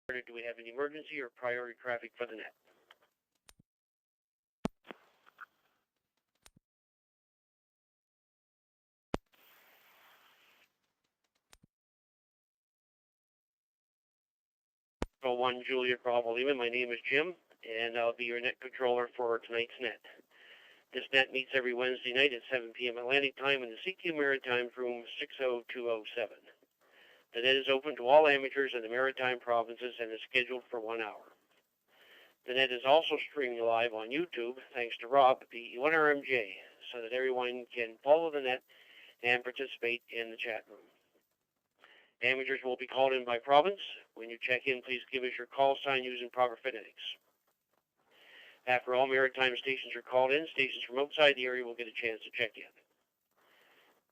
Do we have an emergency or priority traffic for the net? Control 1 Juliet Bravo Lima. My name is Jim, and I'll be your net controller for tonight's net. This net meets every Wednesday night at 7 p.m. Atlantic Time in the CQ Maritime room 60207. The net is open to all amateurs in the Maritime provinces and is scheduled for 1 hour. The net is also streaming live on YouTube, thanks to Rob, the 1RMJ, so that everyone can follow the net and participate in the chat room. Amateurs will be called in by province. When you check in, please give us your call sign using proper phonetics. After all Maritime stations are called in, stations from outside the area will get a chance to check in.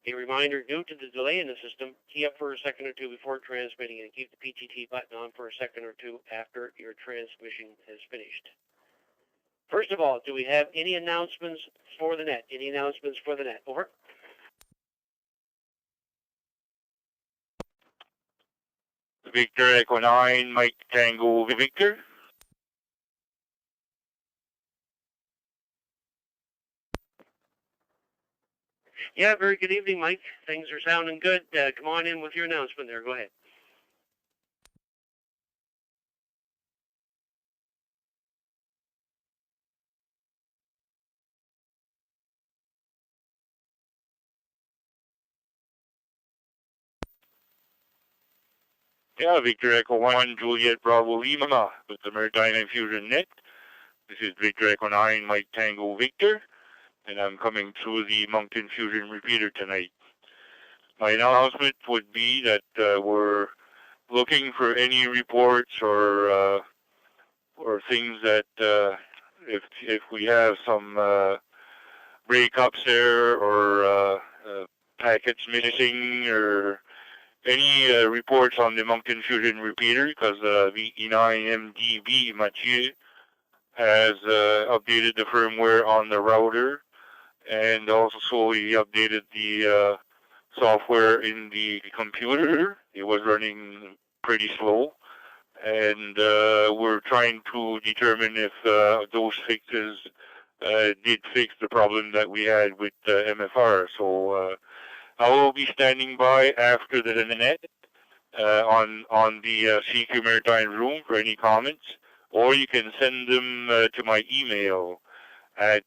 A reminder, due to the delay in the system, key up for a second or two before transmitting and keep the PTT button on for a second or two after your transmission has finished. First of all, do we have any announcements for the net? Any announcements for the net? Over. Victor Echo 9, Mike Tango Victor. Yeah, very good evening, Mike. Things are sounding good. Come on in with your announcement there. Go ahead. Yeah, Victor Echo 1, Juliet Bravo Lima with the Maritime Fusion net. This is Victor Echo 9, Mike Tango Victor, and I'm coming through the Moncton Fusion repeater tonight. My announcement would be that we're looking for any reports or things that if we have some breakups there or packets missing or any reports on the Moncton Fusion repeater, because VE9MDB Mathieu has updated the firmware on the router, and also he updated the software in the computer. It was running pretty slow, and we're trying to determine if those fixes did fix the problem that we had with MFR. So I will be standing by after the net on the CQ Maritime room for any comments, or you can send them to my email at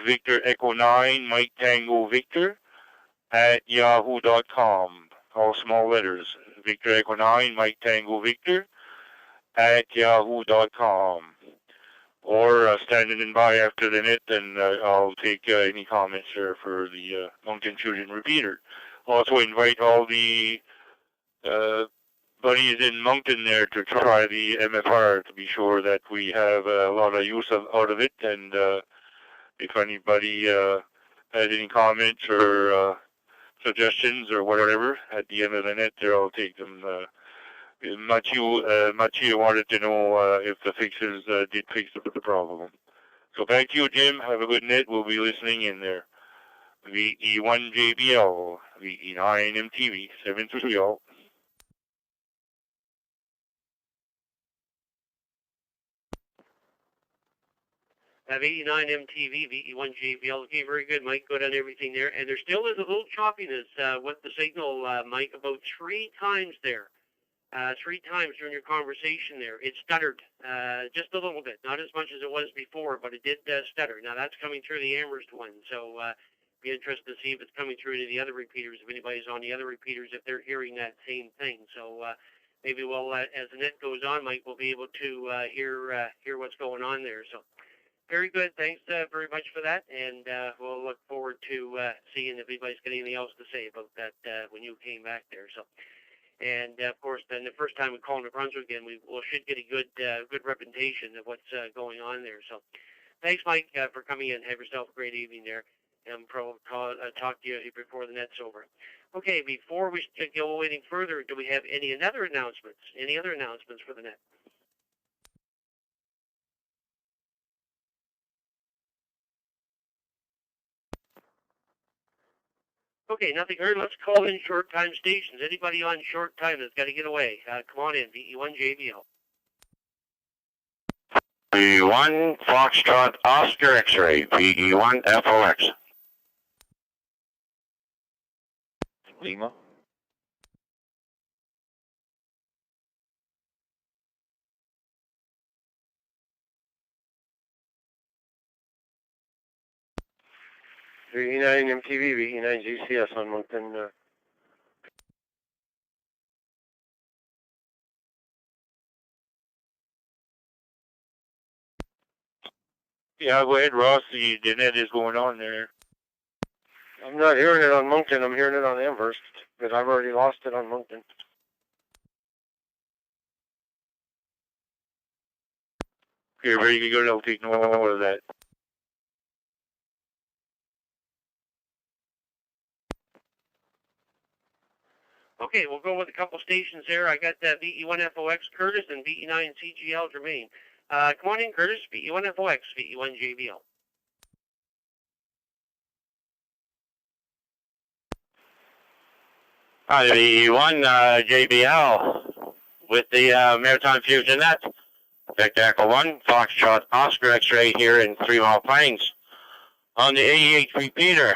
Victor Echo 9 Mike Tango Victor at yahoo.com. All small letters. Victor Echo 9 Mike Tango Victor at yahoo.com. Or standing in by after the net, and I'll take any comments there for the Moncton Fusion repeater. Also invite all the buddies in Moncton there to try the MFR to be sure that we have a lot of use out of it. And if anybody has any comments or suggestions or whatever at the end of the net there, I'll take them. Mathieu wanted to know if the fixes did fix the problem. So back to you, Jim. Have a good net. We'll be listening in there. VE1JBL, VE9MTV, 7-3 all. VE9MTV, VE1JBL. Okay, very good, Mike. Good on everything there. And there still is a little choppiness with the signal, Mike, about 3 times there. 3 times during your conversation there. It stuttered just a little bit. Not as much as it was before, but it did stutter. Now, that's coming through the Amherst one, so be interested to see if it's coming through to the other repeaters, if anybody's on the other repeaters, if they're hearing that same thing. So maybe we'll, as the net goes on, Mike, we'll be able to hear what's going on there. So very good. Thanks very much for that, and we'll look forward to seeing if anybody's got anything else to say about that when you came back there. So. And of course, then the first time we call New Brunswick again, we should get a good representation of what's going on there. So, thanks, Mike, for coming in. Have yourself a great evening there, and probably talk to you before the net's over. Okay, before we go any further, do we have any other announcements? Any other announcements for the net? Okay, nothing heard. Let's call in short time stations. Anybody on short time that's got to get away? Come on in, VE1JBL. VE1 Foxtrot Oscar X-ray, VE1 FOX. Lima. VE9 MTV, VE9 GCS on Moncton. Yeah, go ahead, Ross. The net is going on there. I'm not hearing it on Moncton, I'm hearing it on Amherst, because I've already lost it on Moncton. Okay, very good. I'll take note of that. Okay, we'll go with a couple stations there. I got VE1 FOX Curtis and VE9 CGL Germain. Come on in, Curtis. VE1 FOX, VE1 JBL. Hi, VE1 JBL with the Maritime Fusion net. Victor Echo 1, Foxtrot Oscar X-ray here in 3 Mile Plains on the AEH repeater.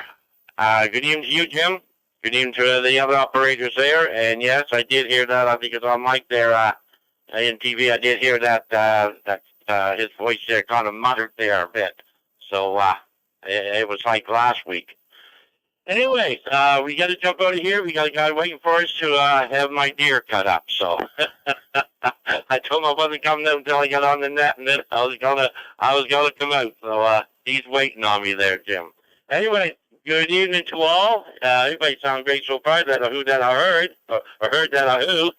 Good evening to you, Jim. Good evening to the other operators there. And yes, I did hear that. I think it's on mic there in TV. I did hear that his voice there kind of muttered there a bit. So it was like last week. Anyway, we got to jump out of here. We got a guy waiting for us to have my deer cut up. So I told him I wasn't coming out until I got on the net, and then I was gonna come out. So he's waiting on me there, Jim. Anyway, good evening to all. Everybody sounds great so far. That a who that I heard, or heard that I who.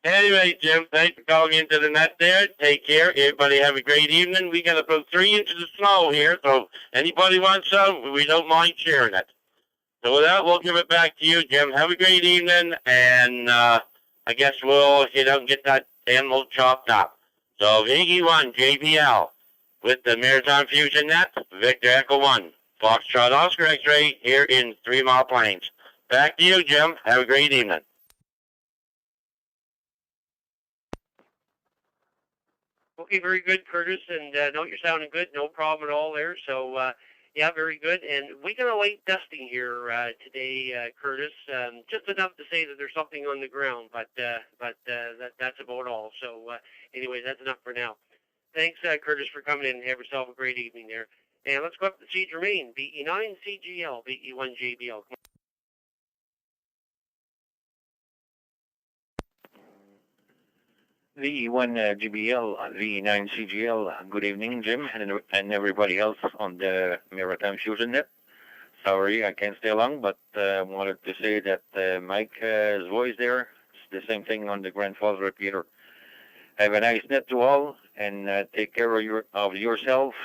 Anyway, Jim, thanks for calling into the net there. Take care. Everybody have a great evening. We got about 3 inches of snow here, so anybody wants some, we don't mind sharing it. So with that, we'll give it back to you, Jim. Have a great evening, and I guess we'll get out and get that animal chopped up. So VE1 JBL with the Maritime Fusion net, Victor Echo 1, Foxtrot Oscar X-ray here in 3 Mile Plains. Back to you, Jim. Have a great evening. Okay, very good, Curtis, and no, you're sounding good. No problem at all there. So, yeah, very good. And we got a late dusting here today, Curtis. Just enough to say that there's something on the ground, but that's about all. So, anyway, that's enough for now. Thanks, Curtis, for coming in, and have yourself a great evening there. And let's go up to C Germain, VE9 CGL, VE1 JBL. VE1 GBL, VE9 CGL. Good evening, Jim, and everybody else on the Maritime Fusion net. Sorry, I can't stay long, but wanted to say that Mike's voice there, it's the same thing on the Grand Falls repeater. Have a nice net to all, and take care of yourself.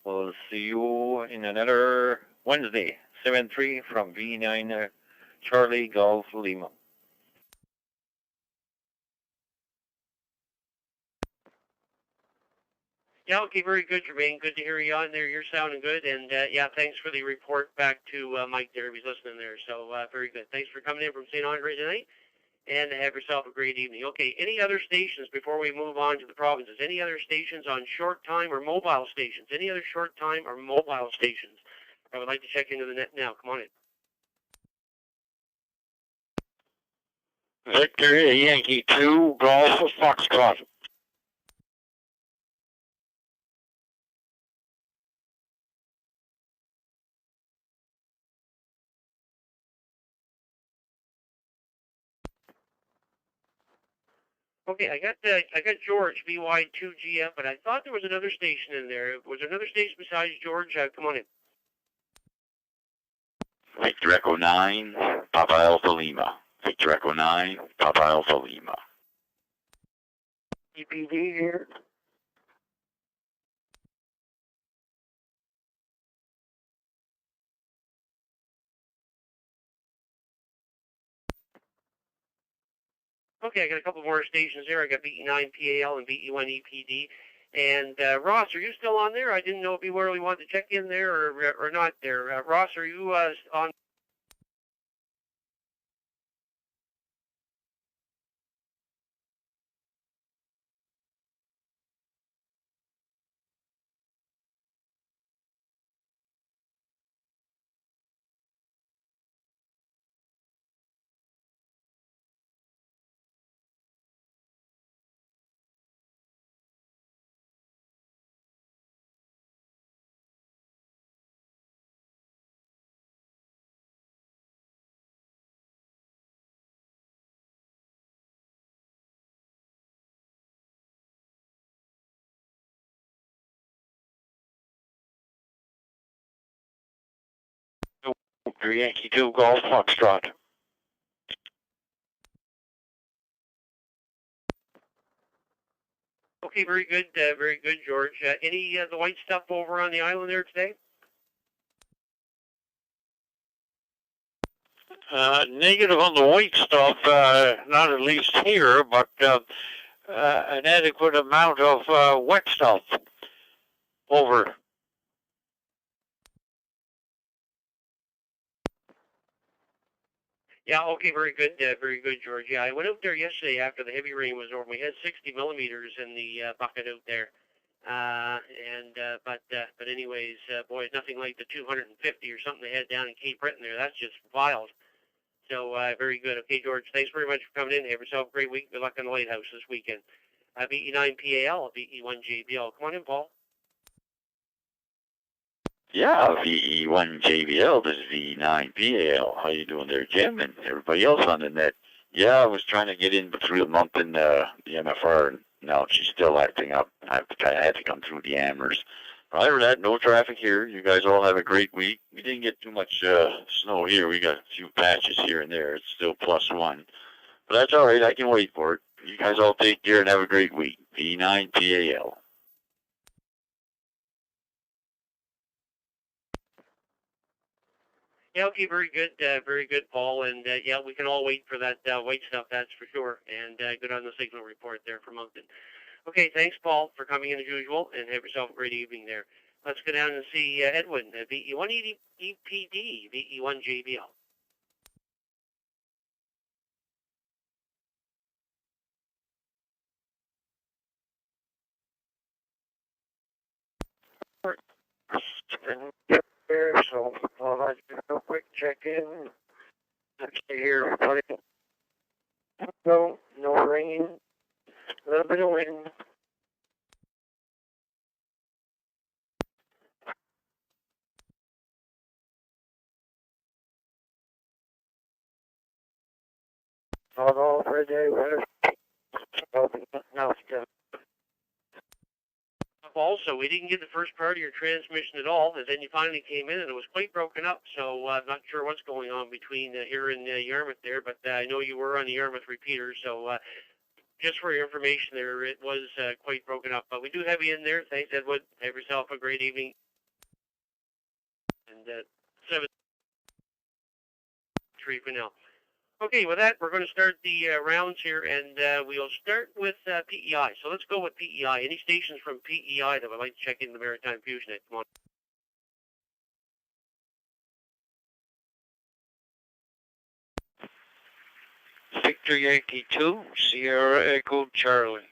We'll see you in another Wednesday, 7-3 from VE9 Charlie Golf Lima. Yeah, okay, very good, Jermaine. Good to hear you on there. You're sounding good. And, yeah, thanks for the report back to Mike there if he's listening there. So, very good. Thanks for coming in from St. Andre tonight. And have yourself a great evening. Okay, any other stations before we move on to the provinces? Any other stations on short time or mobile stations? Any other short time or mobile stations? I would like to check into the net now. Come on in. Victor Yankee 2, Golf Foxtrot. Okay, I got George VY2GF, but I thought there was another station in there. Was there another station besides George? Come on in. Victor Echo 9, Papa Alpha Lima. Victor Echo 9, Papa Alpha Lima. EPD here. Okay, I got a couple more stations there. I got VE9 PAL and VE1 EPD. And Ross, are you still on there? I didn't know if you really wanted to check in there or not there. Ross, are you on? Victor Yankee 2 Golf Foxtrot. Okay, very good, George. Any the white stuff over on the island there today? Negative on the white stuff, not at least here, but an adequate amount of wet stuff over. Yeah, okay, very good, George. Yeah, I went out there yesterday after the heavy rain was over. We had 60 millimeters in the bucket out there. But anyways, boy, nothing like the 250 or something they had down in Cape Breton there. That's just wild. So, very good. Okay, George, thanks very much for coming in. Have yourself a great week. Good luck on the Lighthouse this weekend. BE9 PAL, BE1 JBL. Come on in, Paul. Yeah, VE1 JBL, this is VE9 PAL. How you doing there, Jim, and everybody else on the net? Yeah, I was trying to get in through the month in the MFR, and now she's still acting up. I had to come through the Amherst. Other than that, no traffic here. You guys all have a great week. We didn't get too much snow here. We got a few patches here and there. It's still +1. But that's all right. I can wait for it. You guys all take care and have a great week. VE9 PAL. Yeah, okay, very good, Paul. And yeah, we can all wait for that white stuff, that's for sure. And good on the signal report there for Moncton. Okay, thanks, Paul, for coming in as usual, and have yourself a great evening there. Let's go down and see Edwin, VE1 EPD, VE1 JBL. There, so I'll just do a quick check-in. Let's see here, buddy. No rain. A little bit of wind. Not all for a day, weather. Now it's done. Also, we didn't get the first part of your transmission at all, and then you finally came in, and it was quite broken up, so I'm not sure what's going on between here and Yarmouth there, but I know you were on the Yarmouth repeater, so just for your information there, it was quite broken up. But we do have you in there. Thanks, Edward. Have yourself a great evening. And 7-3 for now. Okay, with that, we're going to start the rounds here, and we'll start with PEI. So let's go with PEI. Any stations from PEI that would like to check in the Maritime Fusion at? Come on. Victor Yankee 2, Sierra Echo Charlie.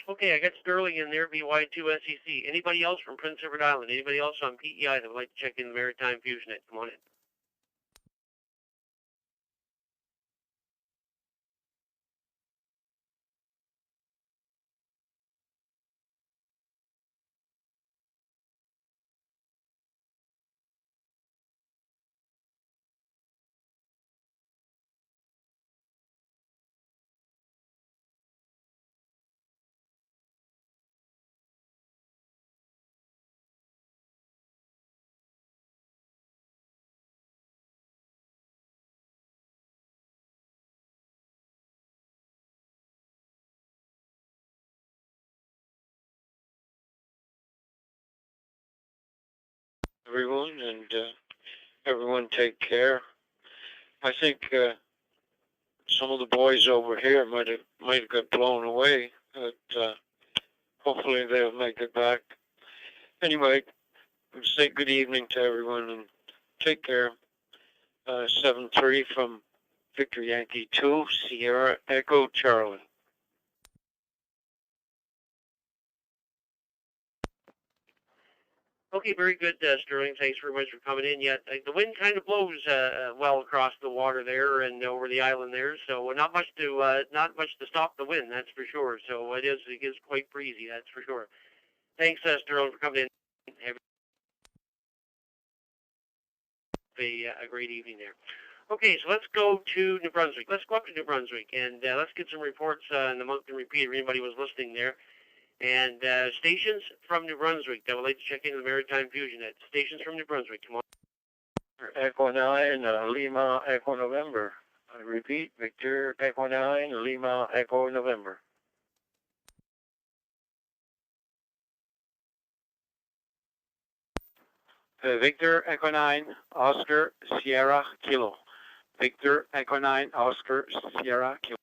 Okay, I got Sterling in there, VY2 SEC. Anybody else from Prince Edward Island? Anybody else on PEI that would like to check in the Maritime Fusion at? Come on in. Everyone, and everyone take care. I think some of the boys over here might have got blown away, but hopefully they'll make it back. Anyway, say good evening to everyone and take care. 7-3 from Victor Yankee 2, Sierra Echo Charlie. Okay, very good, Sterling. Thanks very much for coming in. Yeah, the wind kind of blows well across the water there and over the island there, so not much to stop the wind, that's for sure. So it is quite breezy, that's for sure. Thanks, Sterling, for coming in. Have a great evening there. Okay, so let's go to New Brunswick. Let's go up to New Brunswick, and let's get some reports on the Moncton repeater. Anybody was listening there. And stations from New Brunswick that would like to check into the Maritime Fusion. Stations from New Brunswick, come on. Echo 9, Lima, Echo November. I repeat, Victor, Echo 9, Lima, Echo November. Victor, Echo 9, Oscar, Sierra, Kilo. Victor, Echo 9, Oscar, Sierra, Kilo.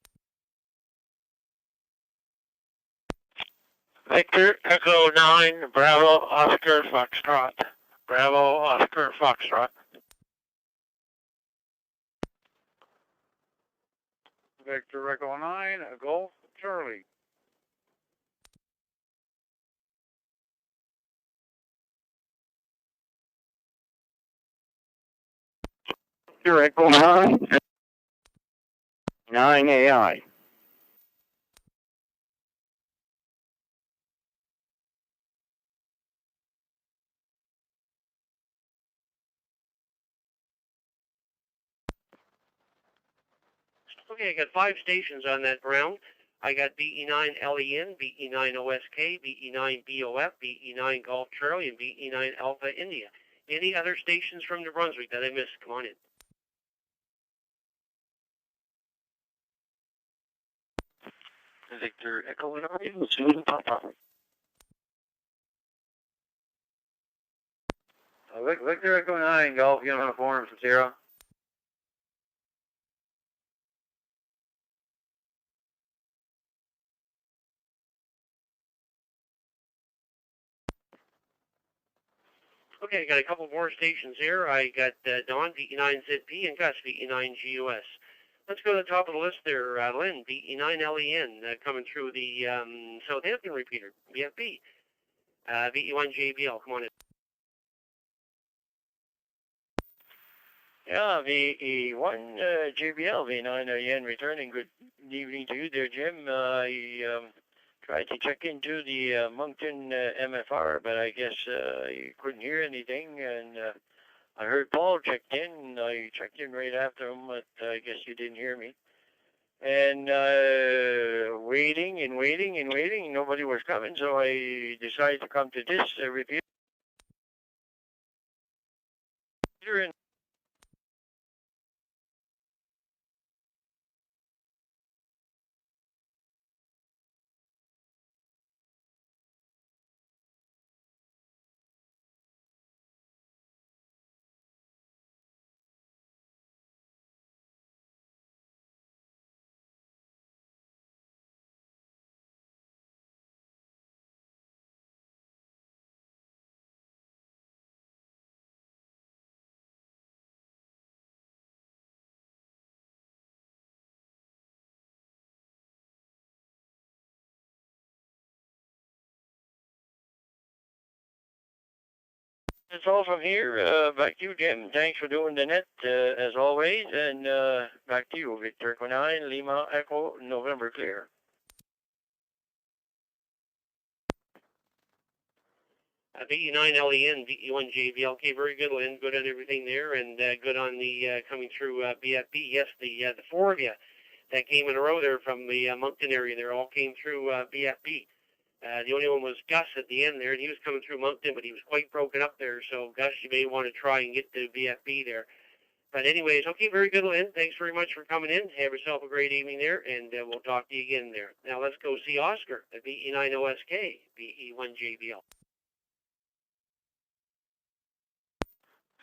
Victor, Echo 9, Bravo, Oscar, Foxtrot. Bravo, Oscar, Foxtrot. Victor, Echo 9, Golf, Charlie. Victor, Echo 9, 9 AI. Okay, I got 5 stations on that ground. I got BE9LEN, BE9OSK, BE9BOF, BE9 Golf Charlie, and BE9 Alpha India. Any other stations from New Brunswick that I missed? Come on in. Victor, Echo 9, Zulu Papa. Victor, Echo 9, Golf, Uniform, Sierra. Okay, I got a couple more stations here. I got Don, BE9ZP, and Gus, BE9GUS. Let's go to the top of the list there. Lynn, BE9LEN, coming through the Southampton repeater, BFB. BE1JBL, come on in. Yeah, VE1 JBL, V9 returning. Good evening to you there, Jim. I tried to check into the Moncton MFR, but I guess you couldn't hear anything, and I heard Paul checked in. I checked in right after him, but I guess you didn't hear me. And waiting and waiting and waiting, nobody was coming, so I decided to come to this repeater. And that's all from here. Back to you, Jim. Thanks for doing the net, as always. And back to you, Victor Echo 9, Lima Echo, November clear. BE9LEN, BE1JBL. Okay, very good, Lynn. Good on everything there, and good on the coming through BFB. Yes, the 4 of you that came in a row there from the Moncton area, they all came through BFB. The only one was Gus at the end there, and he was coming through Moncton, but he was quite broken up there. So, Gus, you may want to try and get to BFB there. But anyways, okay, very good, Lynn. Thanks very much for coming in. Have yourself a great evening there, and we'll talk to you again there. Now, let's go see Oscar at BE9OSK, BE1JBL.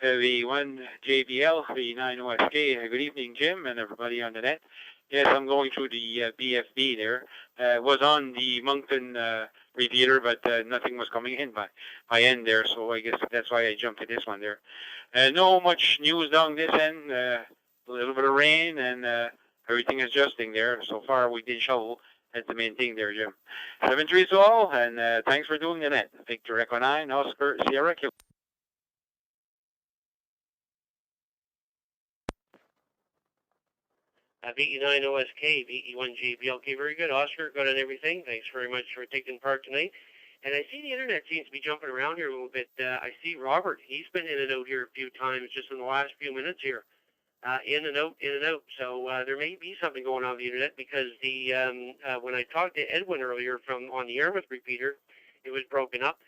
V1 JBL, V9 OSK. Good evening, Jim, and everybody on the net. Yes, I'm going through the BFB there. Was on the Moncton repeater, but nothing was coming in by end there, so I guess that's why I jumped to this one there. No much news down this end. A little bit of rain, and everything is adjusting there. So far, we did shovel. That's the main thing there, Jim. 7-3 to all, and thanks for doing the net. Victor Echo 9, Oscar Sierra Kilo. BE9OSK, BE1JBL. Okay, very good, Oscar. Good on everything. Thanks very much for taking part tonight. And I see the internet seems to be jumping around here a little bit. I see Robert. He's been in and out here a few times just in the last few minutes here. in and out, in and out. So there may be something going on the internet because the when I talked to Edwin earlier from on the Yarmouth repeater, it was broken up.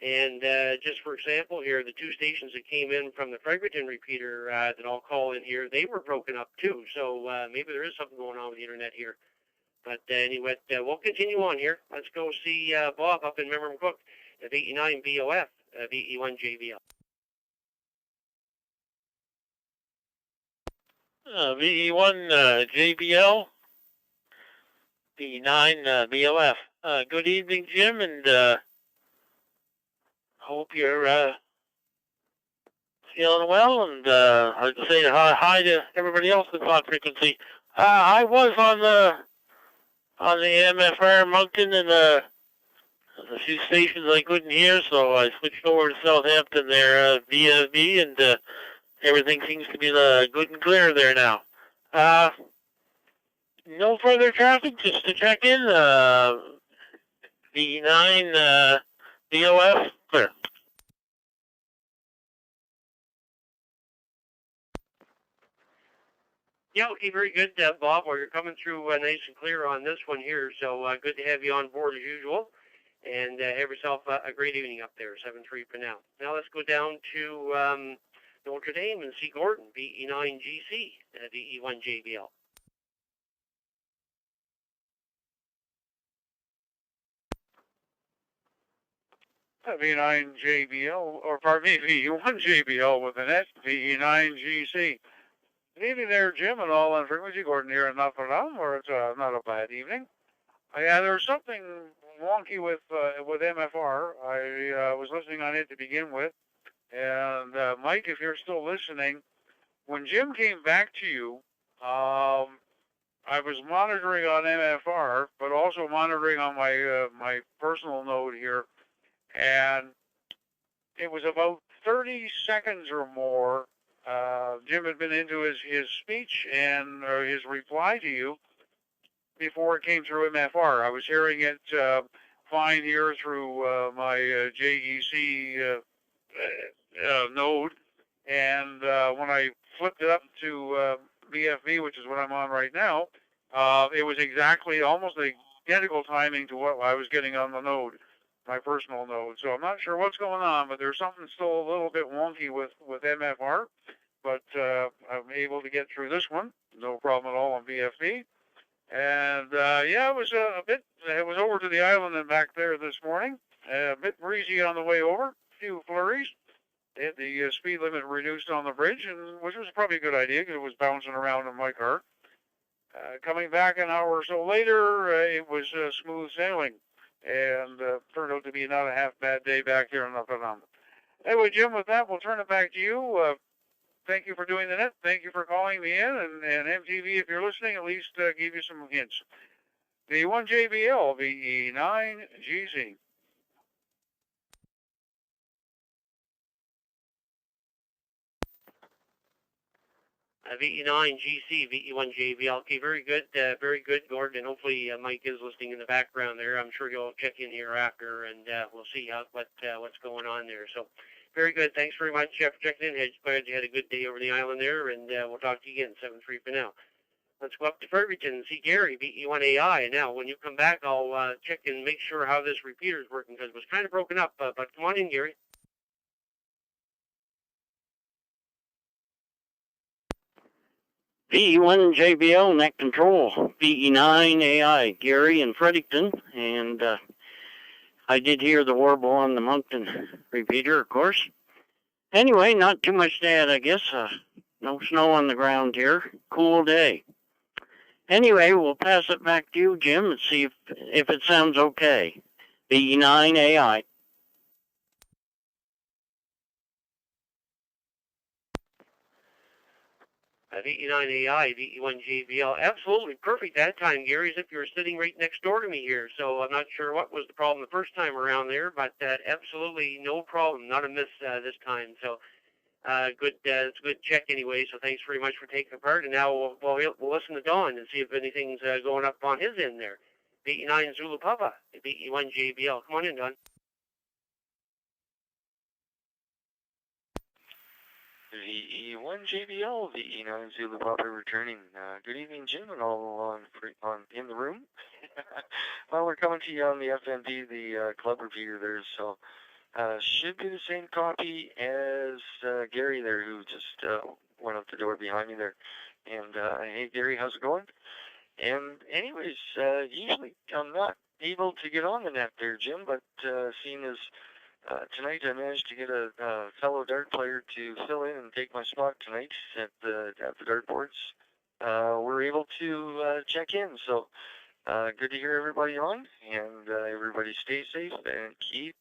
And just for example here, the two stations that came in from the Fredericton repeater that I'll call in here, they were broken up too. So maybe there is something going on with the internet here. But anyway, we'll continue on here. Let's go see Bob up in Memram Cook at 89 BOF, VE1 JBL. VE1 JBL, VE9 BOF. Good evening, Jim, and hope you're feeling well. And I'd say hi to everybody else that's on frequency. I was on the MFR Moncton, and there's a few stations I couldn't hear, so I switched over to Southampton there via V, and everything seems to be good and clear there now. No further traffic, just to check in. V9 BOF, clear. Yeah, okay, very good, Bob. Well, you're coming through nice and clear on this one here, so good to have you on board as usual. And have yourself a great evening up there, 7-3 for now. Now let's go down to Notre Dame and see Gordon, VE9GC, VE1 JBL. V9 JBL, or pardon me, VE1 JBL with an S, VE9 GC. Good evening there, Jim, and all on frequency. Gordon here in Notre Dame, where it's not a bad evening. Yeah, there's something wonky with MFR. I was listening on it to begin with. And Mike, if you're still listening, when Jim came back to you, I was monitoring on MFR, but also monitoring on my my personal node here, and it was about 30 seconds or more. Jim had been into his speech and his reply to you before it came through MFR. I was hearing it fine here through my JEC node, and when I flipped it up to BFV, which is what I'm on right now, it was exactly almost identical timing to what I was getting on the node, my personal node. So I'm not sure what's going on, but there's something still a little bit wonky with MFR, but I'm able to get through this one, no problem at all on BFV. And yeah, it was it was over to the island and back there this morning, a bit breezy on the way over, a few flurries. The speed limit reduced on the bridge, and which was probably a good idea because it was bouncing around in my car. Coming back an hour or so later, it was smooth sailing, and turned out to be not a half bad day back here in Notre Dame. Anyway, Jim, with that, we'll turn it back to you. Thank you for doing the net. Thank you for calling me in, and MTV, if you're listening, at least give you some hints. The 1 JBL, VE9 GC. VE9 GC, VE1 JBL. Okay, very good, Gordon. And hopefully Mike is listening in the background there. I'm sure he'll check in here after, and we'll see what's going on there. So, very good. Thanks very much for checking in. Glad you had a good day over the island there, and we'll talk to you again, 7-3 for now. Let's go up to Fredericton and see Gary, VE1 AI. Now, when you come back, I'll check and make sure how this repeater is working, because it was kind of broken up, but come on in, Gary. VE1 JBL, net control, VE9 AI, Gary and Fredericton, and I did hear the warble on the Moncton repeater, of course. Anyway, not too much to add, I guess. No snow on the ground here. Cool day. Anyway, we'll pass it back to you, Jim, and see if it sounds okay. VE9 AI. VE9 AI, VE1 JBL. Absolutely perfect that time, Gary, as if you were sitting right next door to me here. So I'm not sure what was the problem the first time around there, but absolutely no problem. Not a miss this time. So good, it's a good check anyway. So thanks very much for taking part. And now we'll listen to Don and see if anything's going up on his end there. VE9 Zulu Papa, VE1 JBL. Come on in, Don. VE1 JBL, VE9 Zulu Papa returning. Good evening, Jim, and all in the room. Well, we're coming to you on the FMP, the club repeater there, so should be the same copy as Gary there, who just went out the door behind me there. And hey, Gary, how's it going? And anyways, usually I'm not able to get on the net there, Jim, but seeing as tonight I managed to get a fellow dart player to fill in and take my spot tonight at the dartboards, we're able to check in. So good to hear everybody on, and everybody stay safe and keep.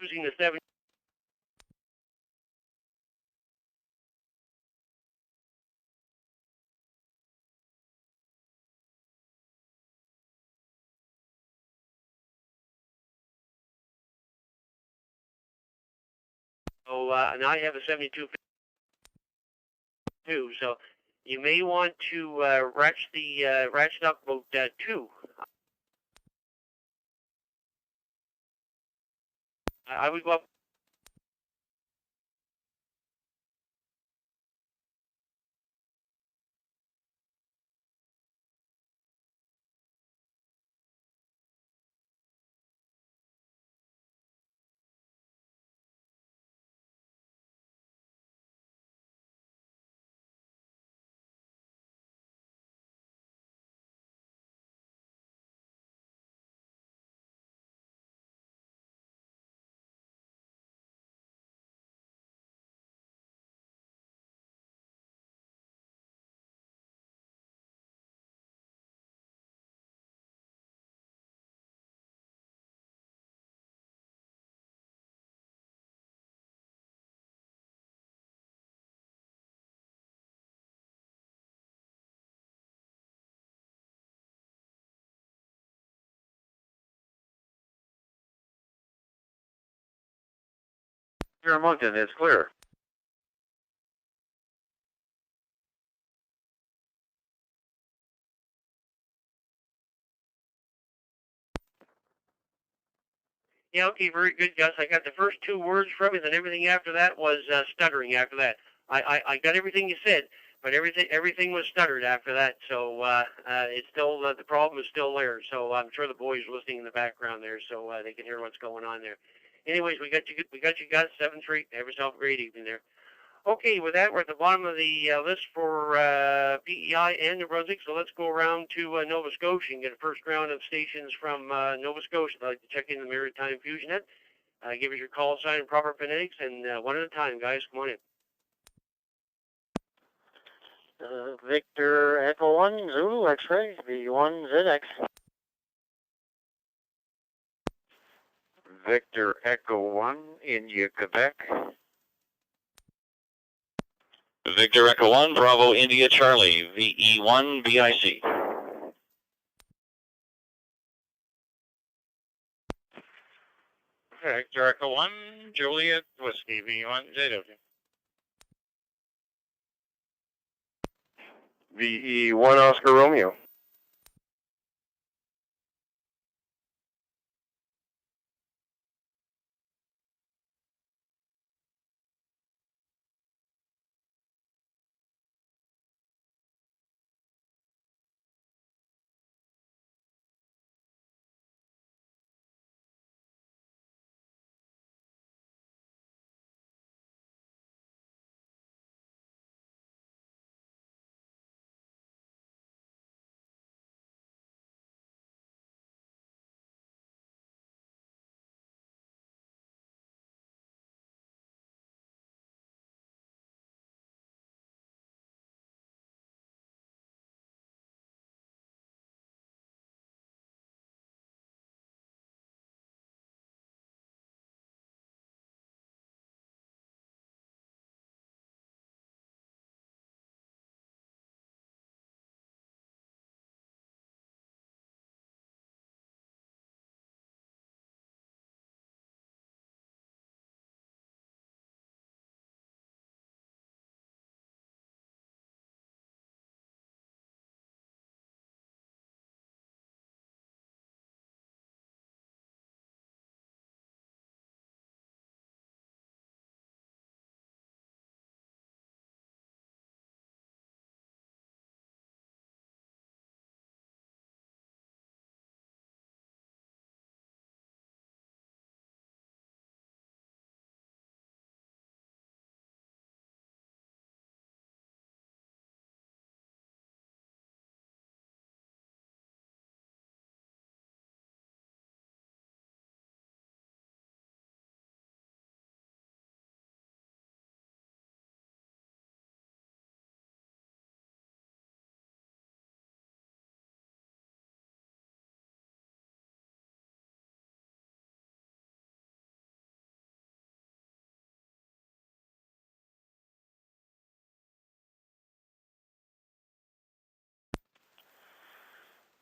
Using the 7. So and I have a 72 too. So you may want to ratchet up about 2. I would go up. Here in Moncton, it's clear. Yeah, okay, very good, Gus. I got the first 2 words from it, and everything after that was stuttering after that. I got everything you said, but everything was stuttered after that. So it's still the problem is still there. So I'm sure the boys are listening in the background there, so they can hear what's going on there. Anyways, we got you, Gus. 7-3. Have yourself a great evening there. Okay, with that, we're at the bottom of the list for PEI and New Brunswick, so let's go around to Nova Scotia and get a first round of stations from Nova Scotia. I'd like to check in the Maritime Fusion net. Give us your call sign and proper phonetics, and one at a time, guys. Come on in. Victor Echo 1, Zulu X-ray, V1 ZX. Victor Echo 1, India, Quebec. Victor Echo 1, Bravo, India, Charlie, VE1, BIC. Victor Echo 1, Juliet, Whiskey, V1, JW. VE1 Oscar Romeo.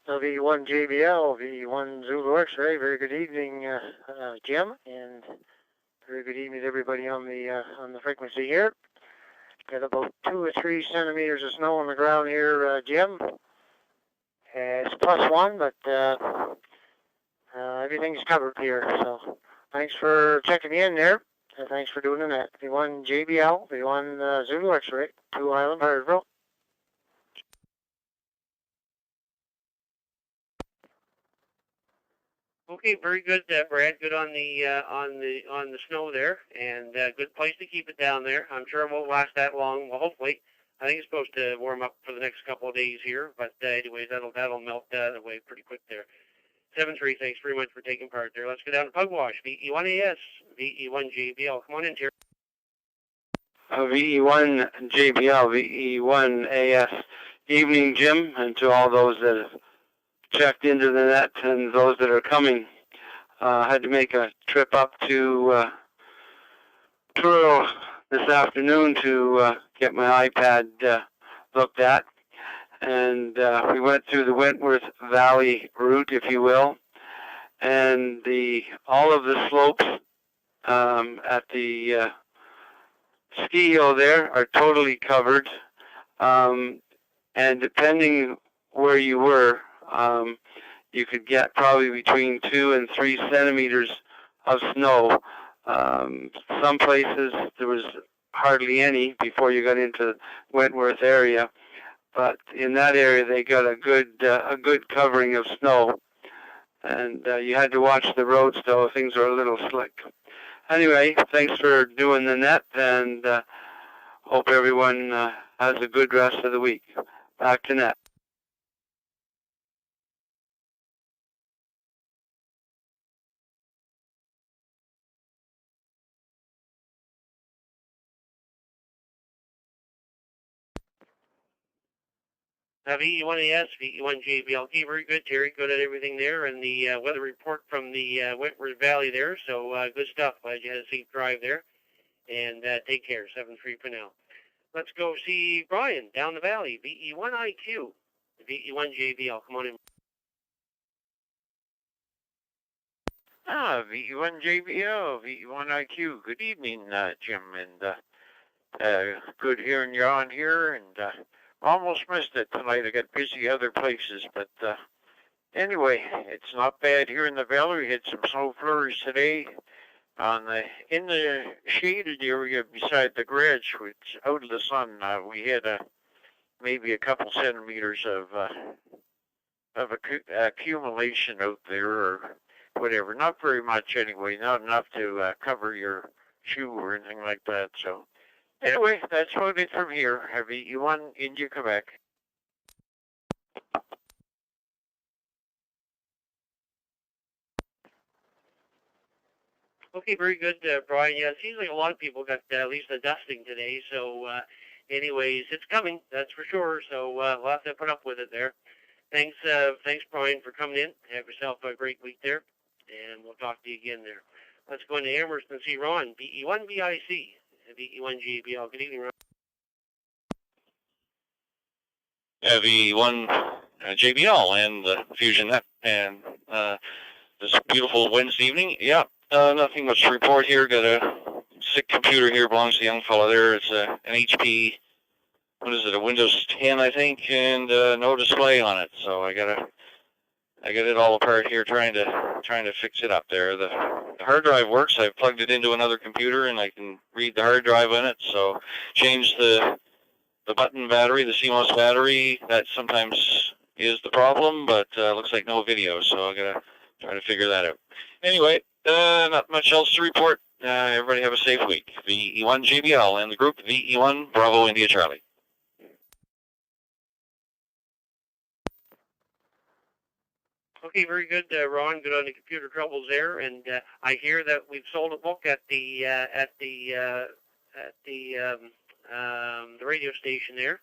V1 JBL, V1 Zulu X-ray. Very good evening, Jim, and very good evening to everybody on the frequency here. Got about 2 or 3 centimeters of snow on the ground here, Jim. It's +1, but everything's covered here. So thanks for checking in there. Thanks for doing that. V1 JBL, V1 Zulu X-ray, 2 Island Hardsville. Okay, very good, Brad. Good on the snow there, and good place to keep it down there. I'm sure it won't last that long. Well, hopefully, I think it's supposed to warm up for the next couple of days here. But anyways, that'll melt away pretty quick there. 7-3, thanks very much for taking part there. Let's go down to Pugwash. VE1AS, VE1 JBL. Come on in, Terry. VE1 JBL, VE1AS. Evening, Jim, and to all those that have checked into the net and those that are coming. I had to make a trip up to Truro this afternoon to get my iPad looked at. And we went through the Wentworth Valley route, if you will. And all of the slopes at the ski hill there are totally covered. And depending where you were, you could get probably between 2 and 3 centimeters of snow. Some places there was hardly any before you got into Wentworth area, but in that area they got a good covering of snow, and you had to watch the roads though. Things are a little slick. Anyway, thanks for doing the net, and hope everyone has a good rest of the week. Back to net. VE1AS, VE1 JBL. Okay, very good, Terry. Good at everything there. And the weather report from the Wentworth Valley there. So good stuff. Glad you had a safe drive there. And take care. 7-3 for now. Let's go see Brian down the valley. VE1 IQ, VE1 JBL. Come on in. VE1 JBL, VE1 IQ. Good evening, Jim, and good hearing you on here, and almost missed it tonight. I got busy other places, but anyway, it's not bad here in the valley. We had some snow flurries today in the shaded area beside the garage, which out of the sun. We had maybe a couple centimeters of accumulation out there, or whatever. Not very much anyway. Not enough to cover your shoe or anything like that. So anyway, that's about it from here. Have you won India, Quebec? Okay, very good, Brian. Yeah, it seems like a lot of people got at least a dusting today. So anyways, it's coming, that's for sure. So we'll have to put up with it there. Thanks, Brian, for coming in. Have yourself a great week there, and we'll talk to you again there. Let's go into Amherst and see Ron. VE1 VIC, VE1 JBL. Good evening, Ron. VE1 JBL and the Fusion Net, and this beautiful Wednesday evening. Yeah, nothing much to report here. Got a sick computer here, belongs to the young fellow there. It's an HP. What is it? A Windows 10, I think, and no display on it. So I got it all apart here, trying to fix it up there. The hard drive works. I've plugged it into another computer, and I can read the hard drive on it. So change the button battery, the CMOS battery. That sometimes is the problem, but looks like no video. So I gotta try to figure that out. Anyway, not much else to report. Everybody have a safe week. VE1 JBL and the group VE1 Bravo India Charlie. Okay, very good, Ron. Good on the computer troubles there, and I hear that we've sold a book at the radio station there.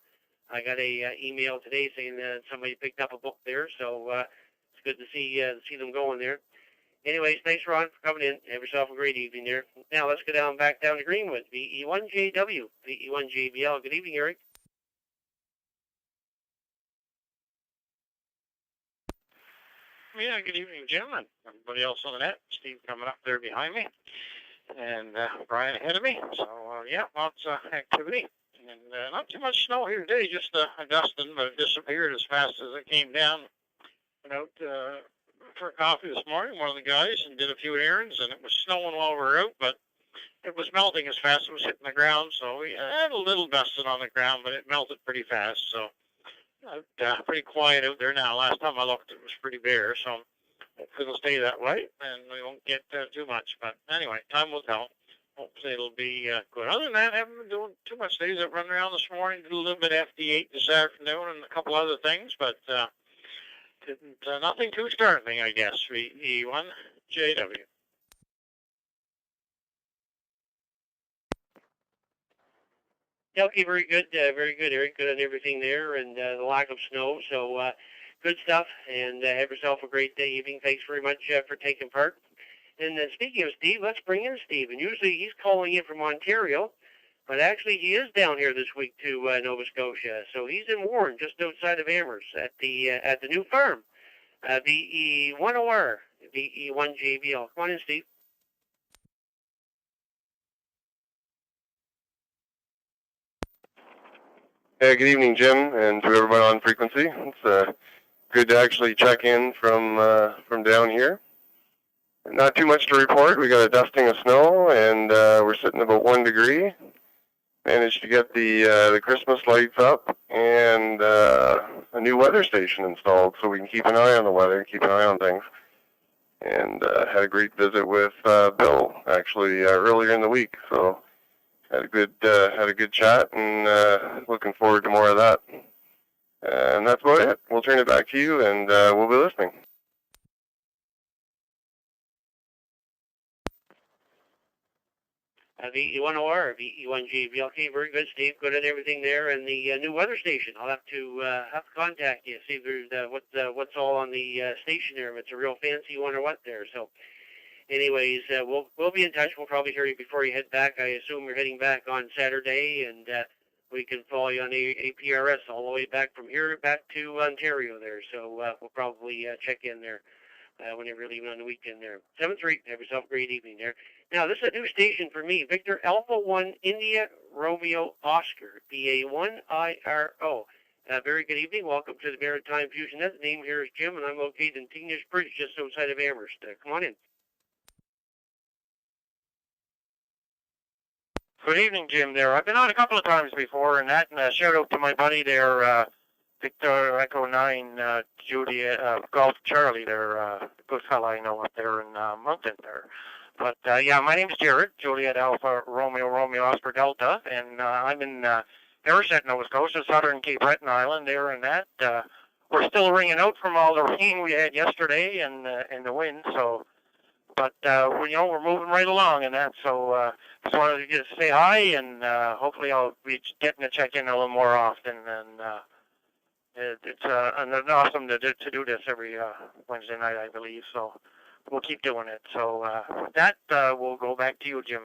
I got a email today saying that somebody picked up a book there, so it's good to see them going there. Anyways, thanks, Ron, for coming in. Have yourself a great evening there. Now let's go back down to Greenwood. VE1 JW, VE1 JBL. Good evening, Eric. Yeah, good evening, Jim, and everybody else on the net. Steve coming up there behind me, and Brian ahead of me. So, yeah, lots of activity. And not too much snow here today, just a dusting, but it disappeared as fast as it came down. Went out for coffee this morning, one of the guys, and did a few errands, and it was snowing while we were out, but it was melting as fast as it was hitting the ground, so we had a little dusting on the ground, but it melted pretty fast, so pretty quiet out there now. Last time I looked, it was pretty bare, so it'll stay that way, and we won't get too much, but anyway, time will tell. Hopefully it'll be good. Other than that, I haven't been doing too much days. I run around this morning, did a little bit of FD8 this afternoon, and a couple other things, but nothing too startling, I guess. VE1JW. Yeah, okay, very good, Eric. Good on everything there, and the lack of snow. So good stuff, and have yourself a great day, evening. Thanks very much for taking part. And speaking of Steve, let's bring in Steve. And usually he's calling in from Ontario, but actually he is down here this week to Nova Scotia. So he's in Warren, just outside of Amherst, at the new farm, VE10R, VE1JBL. Come on in, Steve. Hey, good evening, Jim, and to everyone on frequency. It's good to actually check in from down here. Not too much to report. We got a dusting of snow, and we're sitting about 1 degree. Managed to get the Christmas lights up and a new weather station installed, so we can keep an eye on the weather, keep an eye on things. And had a great visit with Bill actually earlier in the week. So had a good chat, and looking forward to more of that. And that's about it. We'll turn it back to you, and we'll be listening. VE10R, VE1JBL. Okay, very good, Steve. Good at everything there, and the new weather station. I'll have to contact you, see if there's what's all on the station there. If it's a real fancy one or what there. So, anyways, we'll be in touch. We'll probably hear you before you head back. I assume you're heading back on Saturday, and we can follow you on APRS all the way back from here back to Ontario there. So we'll probably check in there whenever you're leaving on the weekend there. 7-3. Have yourself a great evening there. Now, this is a new station for me. Victor Alpha 1 India Romeo Oscar, BA1IRO. Very good evening. Welcome to the Maritime Fusion Net. The name here is Jim, and I'm located in Tignish Bridge, just outside of Amherst. Come on in. Good evening, Jim. There, I've been on a couple of times before, and shout out to my buddy there, Victor Echo 9, Judy, Golf Charlie there, good fella I know up there in Moncton there. But yeah, my name's Jared, Juliet Alpha Romeo Oscar Delta, and I'm in Ayrshire, Nova Scotia, southern Cape Breton Island there, and that we're still ringing out from all the rain we had yesterday and the wind. So, but we're moving right along and that. So just wanted to just say hi, and hopefully I'll be getting to check in a little more often. And it's awesome to do this every Wednesday night, I believe. So we'll keep doing it. So with that, we'll go back to you, Jim.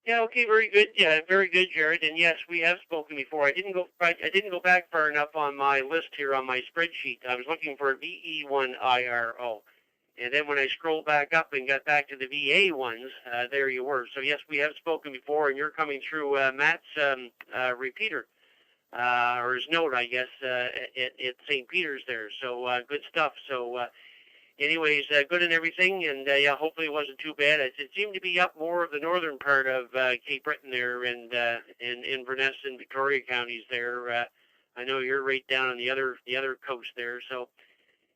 Yeah, okay, very good. Yeah, very good, Jared. And yes, we have spoken before. I didn't go back far enough on my list here on my spreadsheet. I was looking for VE1IRO. And then when I scrolled back up and got back to the VA ones, there you were. So yes, we have spoken before, and you're coming through Matt's repeater, or his note, I guess, at St. Peter's there. So good stuff. So anyways, good and everything, and yeah, hopefully it wasn't too bad. It seemed to be up more of the northern part of Cape Breton there, and in Inverness and Victoria counties there. I know you're right down on the other coast there. So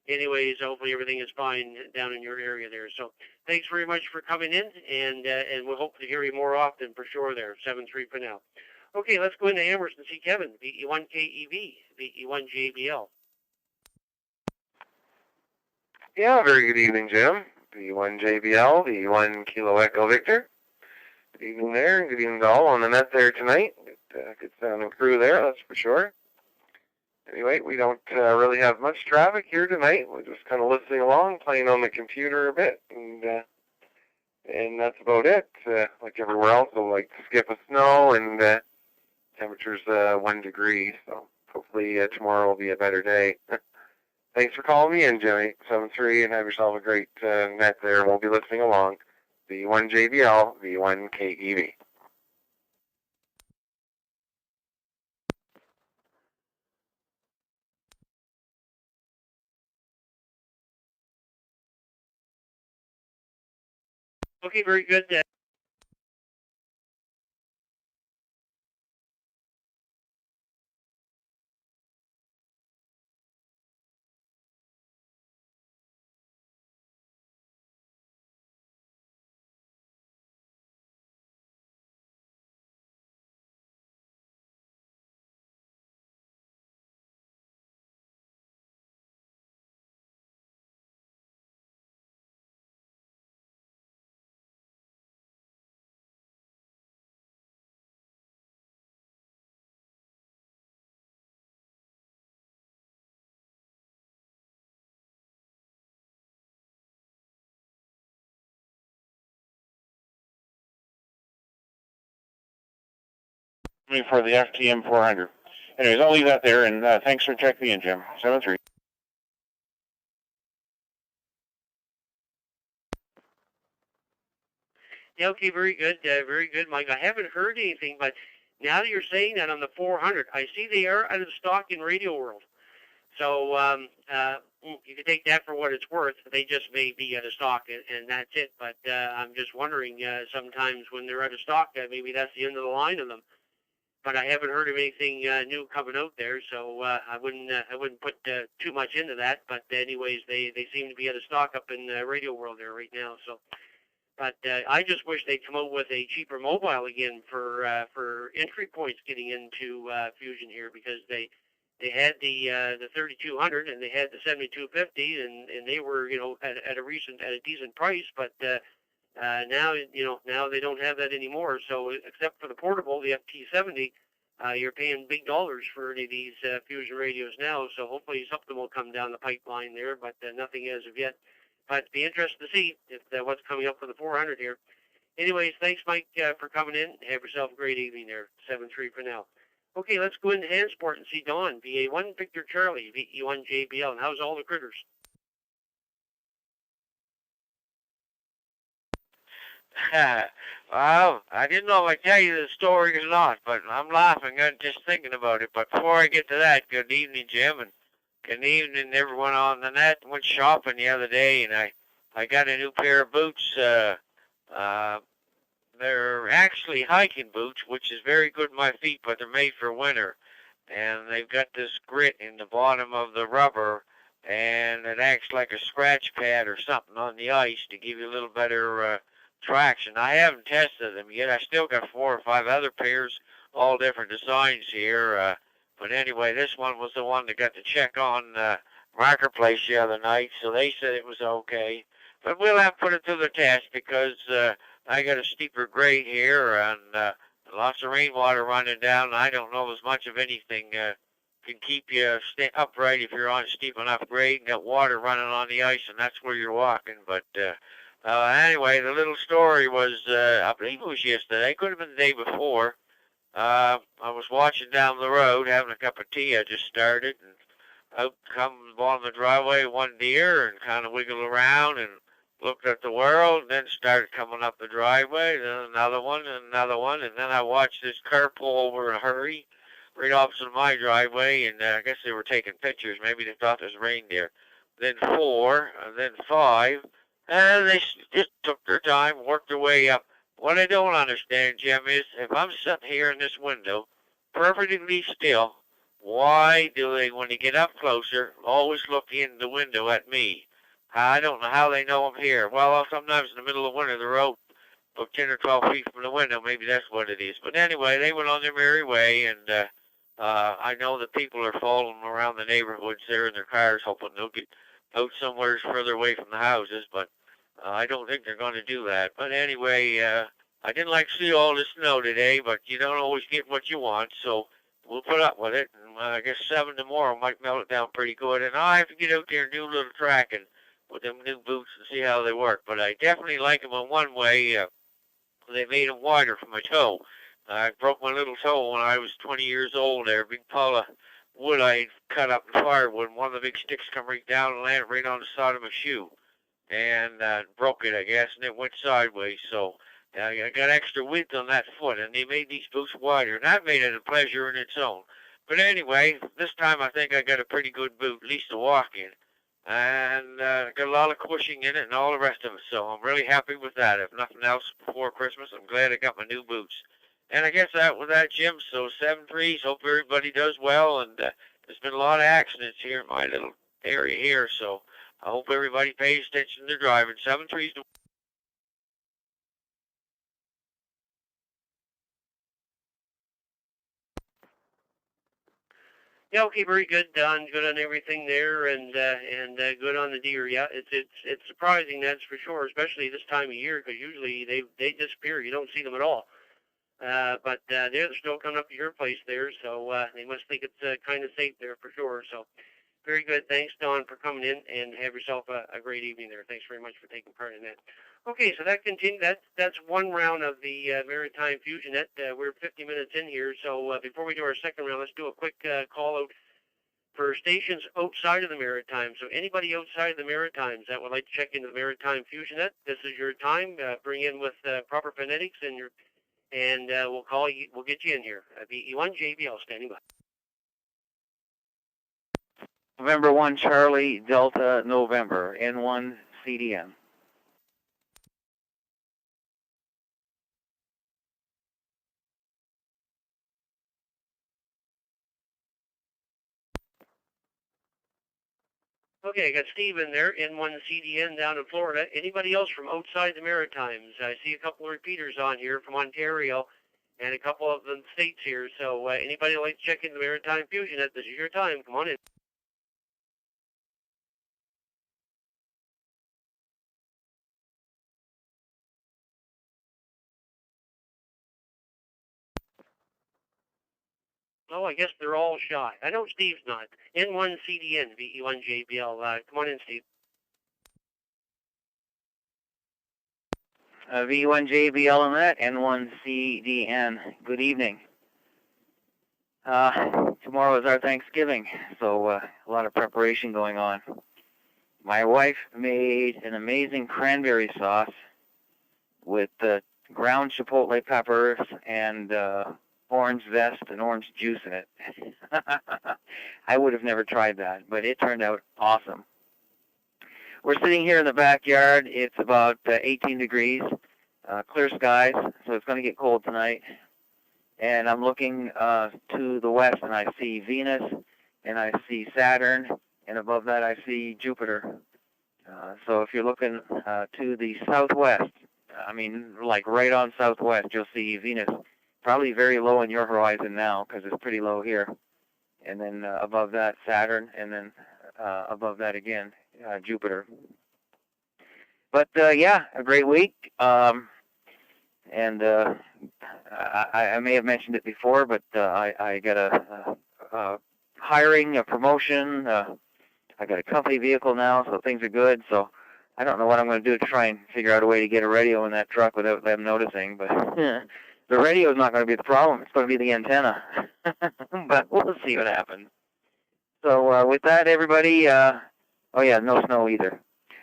anyways, hopefully everything is fine down in your area there. So thanks very much for coming in, and we'll hope to hear you more often for sure there. 7-3 for now. Okay, let's go into Amherst and see Kevin. VE1KEV, VE1JBL. Yeah, very good evening, Jim. VE1JBL, VE1 Kilo Echo Victor. Good evening there, and good evening to all on the net there tonight. Good sound and crew there, that's for sure. Anyway, we don't really have much traffic here tonight. We're just kind of listening along, playing on the computer a bit, and that's about it. Like everywhere else, we'll like skip a snow, and temperature's 1 degree, so hopefully tomorrow will be a better day. Thanks for calling me in, Jimmy. 7-3, and have yourself a great net there. We'll be listening along. V1 JBL, V1 KEV. Okay, very good. For the FTM 400. Anyways, I'll leave that there, and thanks for checking in, Jim. 7-3. Yeah, okay, very good, Mike. I haven't heard anything, but now that you're saying that on the 400, I see they are out of stock in Radio World. So you can take that for what it's worth. They just may be out of stock, and that's it. But I'm just wondering, sometimes when they're out of stock, maybe that's the end of the line of them. But I haven't heard of anything new coming out there, so I wouldn't put too much into that. But anyways, they seem to be out of stock up in Radio World there right now. So. But I just wish they'd come out with a cheaper mobile again for entry points getting into Fusion here, because they had the 3200 and they had the 7250, and they were at a decent price, but now now they don't have that anymore. So except for the portable, the FT70, you're paying big dollars for any of these Fusion radios now. So hopefully something will come down the pipeline there, but nothing as of yet. But it'd be interesting to see if what's coming up for the 400 here. Anyways, thanks, Mike, for coming in. Have yourself a great evening there. 7-3 for now. Okay, let's go into Handsport and see Don. VA1 Victor Charlie, VE1 JBL. And how's all the critters? Well, I didn't know if I'd tell you the story or not, but I'm laughing just thinking about it. But before I get to that, good evening, Jim, and good evening, everyone on the net. Went shopping the other day, and I got a new pair of boots. They're actually hiking boots, which is very good on my feet, but they're made for winter. And they've got this grit in the bottom of the rubber, and it acts like a scratch pad or something on the ice to give you a little better traction. I haven't tested them yet. I still got 4 or 5 other pairs, all different designs here. But anyway, this one was the one that got to check on Marketplace the other night, so they said it was okay. But we'll have to put it to the test, because I got a steeper grade here, and lots of rainwater running down. I don't know as much of anything can keep you upright if you're on a steep enough grade and got water running on the ice, and that's where you're walking. But anyway, the little story was, I believe it was yesterday, could have been the day before. I was watching down the road, having a cup of tea. I just started, and out come along the driveway one deer, and kind of wiggled around and looked at the world, and then started coming up the driveway, then another one, and then I watched this car pull over in a hurry right opposite my driveway, and I guess they were taking pictures. Maybe they thought there was reindeer. Then 4, and then 5, and they just took their time, worked their way up. What I don't understand, Jim, is if I'm sitting here in this window, perfectly still, why do they, when they get up closer, always look in the window at me? I don't know how they know I'm here. Well, sometimes in the middle of winter, they're out about 10 or 12 feet from the window. Maybe that's what it is. But anyway, they went on their merry way, and I know that people are following them around the neighborhoods there in their cars, hoping they'll get out somewhere further away from the houses, but I don't think they're going to do that. But anyway, I didn't like to see all this snow today, but you don't always get what you want, so we'll put up with it. And I guess 7 tomorrow might melt it down pretty good, and I have to get out there and do a little tracking with them new boots and see how they work. But I definitely like them in one way. They made them wider for my toe. I broke my little toe when I was 20 years old there. Big pile of wood I cut up in firewood, and one of the big sticks come right down and landed right on the side of my shoe. And broke it, I guess, and it went sideways. So I got extra width on that foot, and they made these boots wider, and that made it a pleasure in its own. But anyway, this time I think I got a pretty good boot, at least to walk in. And got a lot of cushioning in it and all the rest of it, so I'm really happy with that. If nothing else, before Christmas, I'm glad I got my new boots. And I guess that with that, Jim, so 7-3s, hope everybody does well, and there's been a lot of accidents here in my little area here, so I hope everybody pays attention to their driving. 7-3s. Yeah, okay, very good, Don. Good on everything there, and good on the deer. Yeah, it's surprising, that's for sure, especially this time of year, because usually they disappear. You don't see them at all. But they're still coming up to your place there, so they must think it's kind of safe there for sure. So very good. Thanks, Don, for coming in, and have yourself a great evening there. Thanks very much for taking part in that. Okay, so that continues. That's one round of the Maritime Fusion. We're 50 minutes in here, so before we do our second round, let's do a quick call out for stations outside of the Maritime. So anybody outside of the Maritimes that would like to check into the Maritime Fusion net, this is your time. Bring in with proper phonetics and we'll call you. We'll get you in here. VE1 JBL standing by. November 1 Charlie Delta November N1 CDN. Okay, I got Steve in there, N1 CDN down in Florida. Anybody else from outside the Maritimes? I see a couple of repeaters on here from Ontario and a couple of the states here. So anybody like to check into the Maritime Fusion? This is your time. Come on in. Oh, I guess they're all shy. I know Steve's not. N1 CDN, VE1 JBL. Come on in, Steve. V1 JBL on that, N1 CDN. Good evening. Tomorrow is our Thanksgiving, so a lot of preparation going on. My wife made an amazing cranberry sauce with ground chipotle peppers and orange zest and orange juice in it. I would have never tried that, but it turned out awesome. We're sitting here in the backyard. It's about 18 degrees, clear skies, so it's going to get cold tonight. And I'm looking to the west, and I see Venus, and I see Saturn, and above that I see Jupiter. So if you're looking to the southwest, I mean, like right on southwest, you'll see Venus. Probably very low on your horizon now, because it's pretty low here. And then above that, Saturn, and then above that again, Jupiter. But yeah, a great week. And I may have mentioned it before, but I got a hiring, a promotion. I got a company vehicle now, so things are good. So I don't know what I'm going to do to try and figure out a way to get a radio in that truck without them noticing. But the radio is not going to be the problem. It's going to be the antenna. But we'll see what happens. So with that, everybody, oh yeah, no snow either.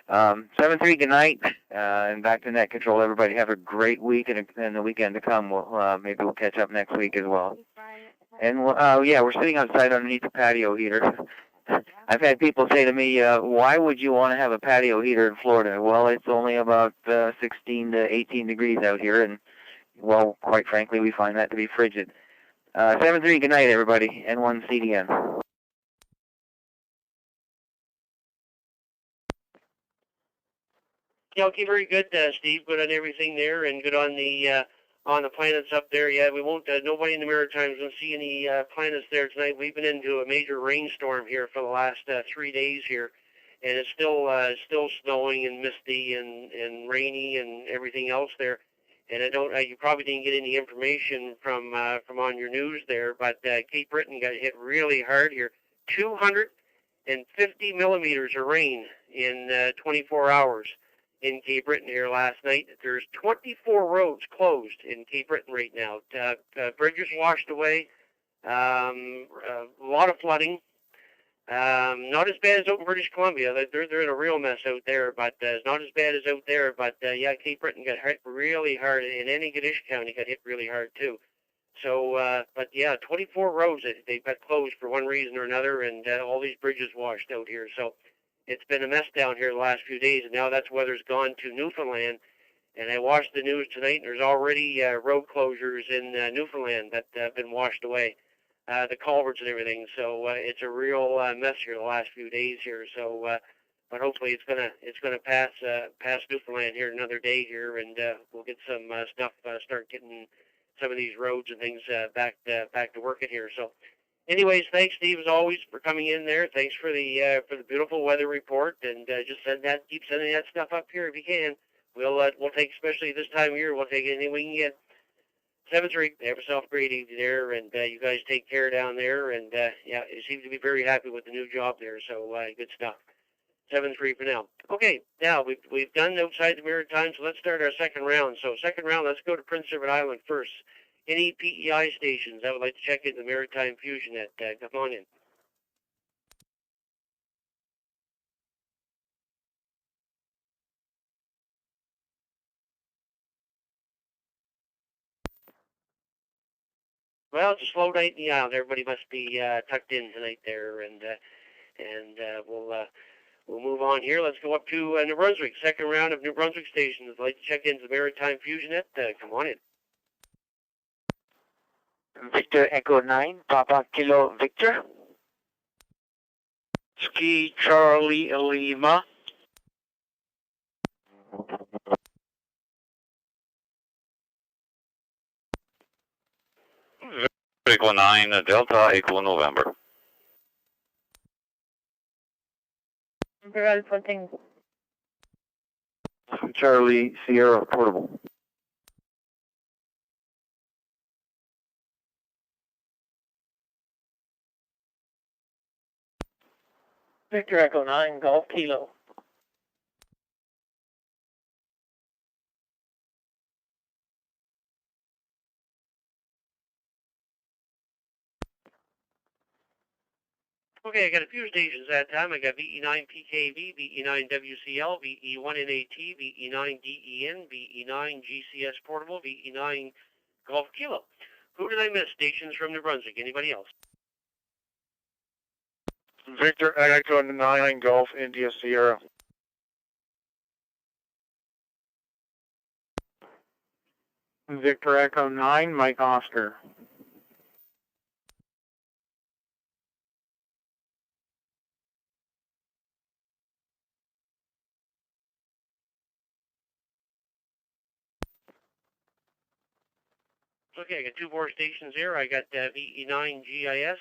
7-3, good night, and back to net control. Everybody have a great week, and the weekend to come. Maybe we'll catch up next week as well. And yeah, we're sitting outside underneath the patio heater. I've had people say to me, why would you want to have a patio heater in Florida? Well, it's only about 16 to 18 degrees out here, and, well, quite frankly, we find that to be frigid. 7-3, good night, everybody. N1 CDN. Yeah, okay, very good, Steve. Good on everything there, and good on the planets up there. Yeah, we won't. Nobody in the Maritimes will see any planets there tonight. We've been into a major rainstorm here for the last 3 days here, and it's still snowing and misty and rainy and everything else there. And I don't. You probably didn't get any information from on your news there, but Cape Breton got hit really hard here. 250 millimeters of rain in 24 hours. In Cape Breton here last night. There's 24 roads closed in Cape Breton right now. Bridges washed away. A lot of flooding. Not as bad as out in British Columbia. They're in a real mess out there, but it's not as bad as out there. But yeah, Cape Breton got hit really hard, and Antigonish County got hit really hard too. So, but yeah, 24 roads they've got closed for one reason or another, and all these bridges washed out here. So it's been a mess down here the last few days, and now that's weather's gone to Newfoundland. And I watched the news tonight, and there's already road closures in Newfoundland that have been washed away. The culverts and everything. So it's a real mess here the last few days here. So, but hopefully it's gonna pass Newfoundland here another day here, and we'll get some stuff start getting some of these roads and things back to working here. So, anyways, thanks Steve as always for coming in there. Thanks for the beautiful weather report, and just keep sending that stuff up here if you can. We'll take, especially this time of year, we'll take anything we can get. 7-3, have yourself a great evening there, and you guys take care down there, and yeah, you seem to be very happy with the new job there, so good stuff. 7-3 for now. Okay, now we've done outside the Maritime, so let's start our second round. So second round, let's go to Prince Edward Island first. Any PEI stations I would like to check in the Maritime Fusion at, come on in. Well, it's a slow night in the island. Everybody must be tucked in tonight there, and we'll move on here. Let's go up to New Brunswick. Second round of New Brunswick stations. I'd like to check into the Maritime Fusion at. Come on in. Victor Echo 9, Papa Kilo Victor. Ski Charlie Lima. Echo 9, Delta Echo November. Charlie Sierra Portable. Victor Echo 9, Golf Kilo. Okay, I got a few stations that time. I got VE9 PKV, VE9 WCL, VE1 NAT, VE9 DEN, VE9 GCS Portable, VE9 Golf Kilo. Who did I miss? Stations from New Brunswick. Anybody else? Victor Echo 9 Golf India Sierra. Victor Echo 9, Mike Oscar. Okay, I got two more stations here. I got VE9 GIS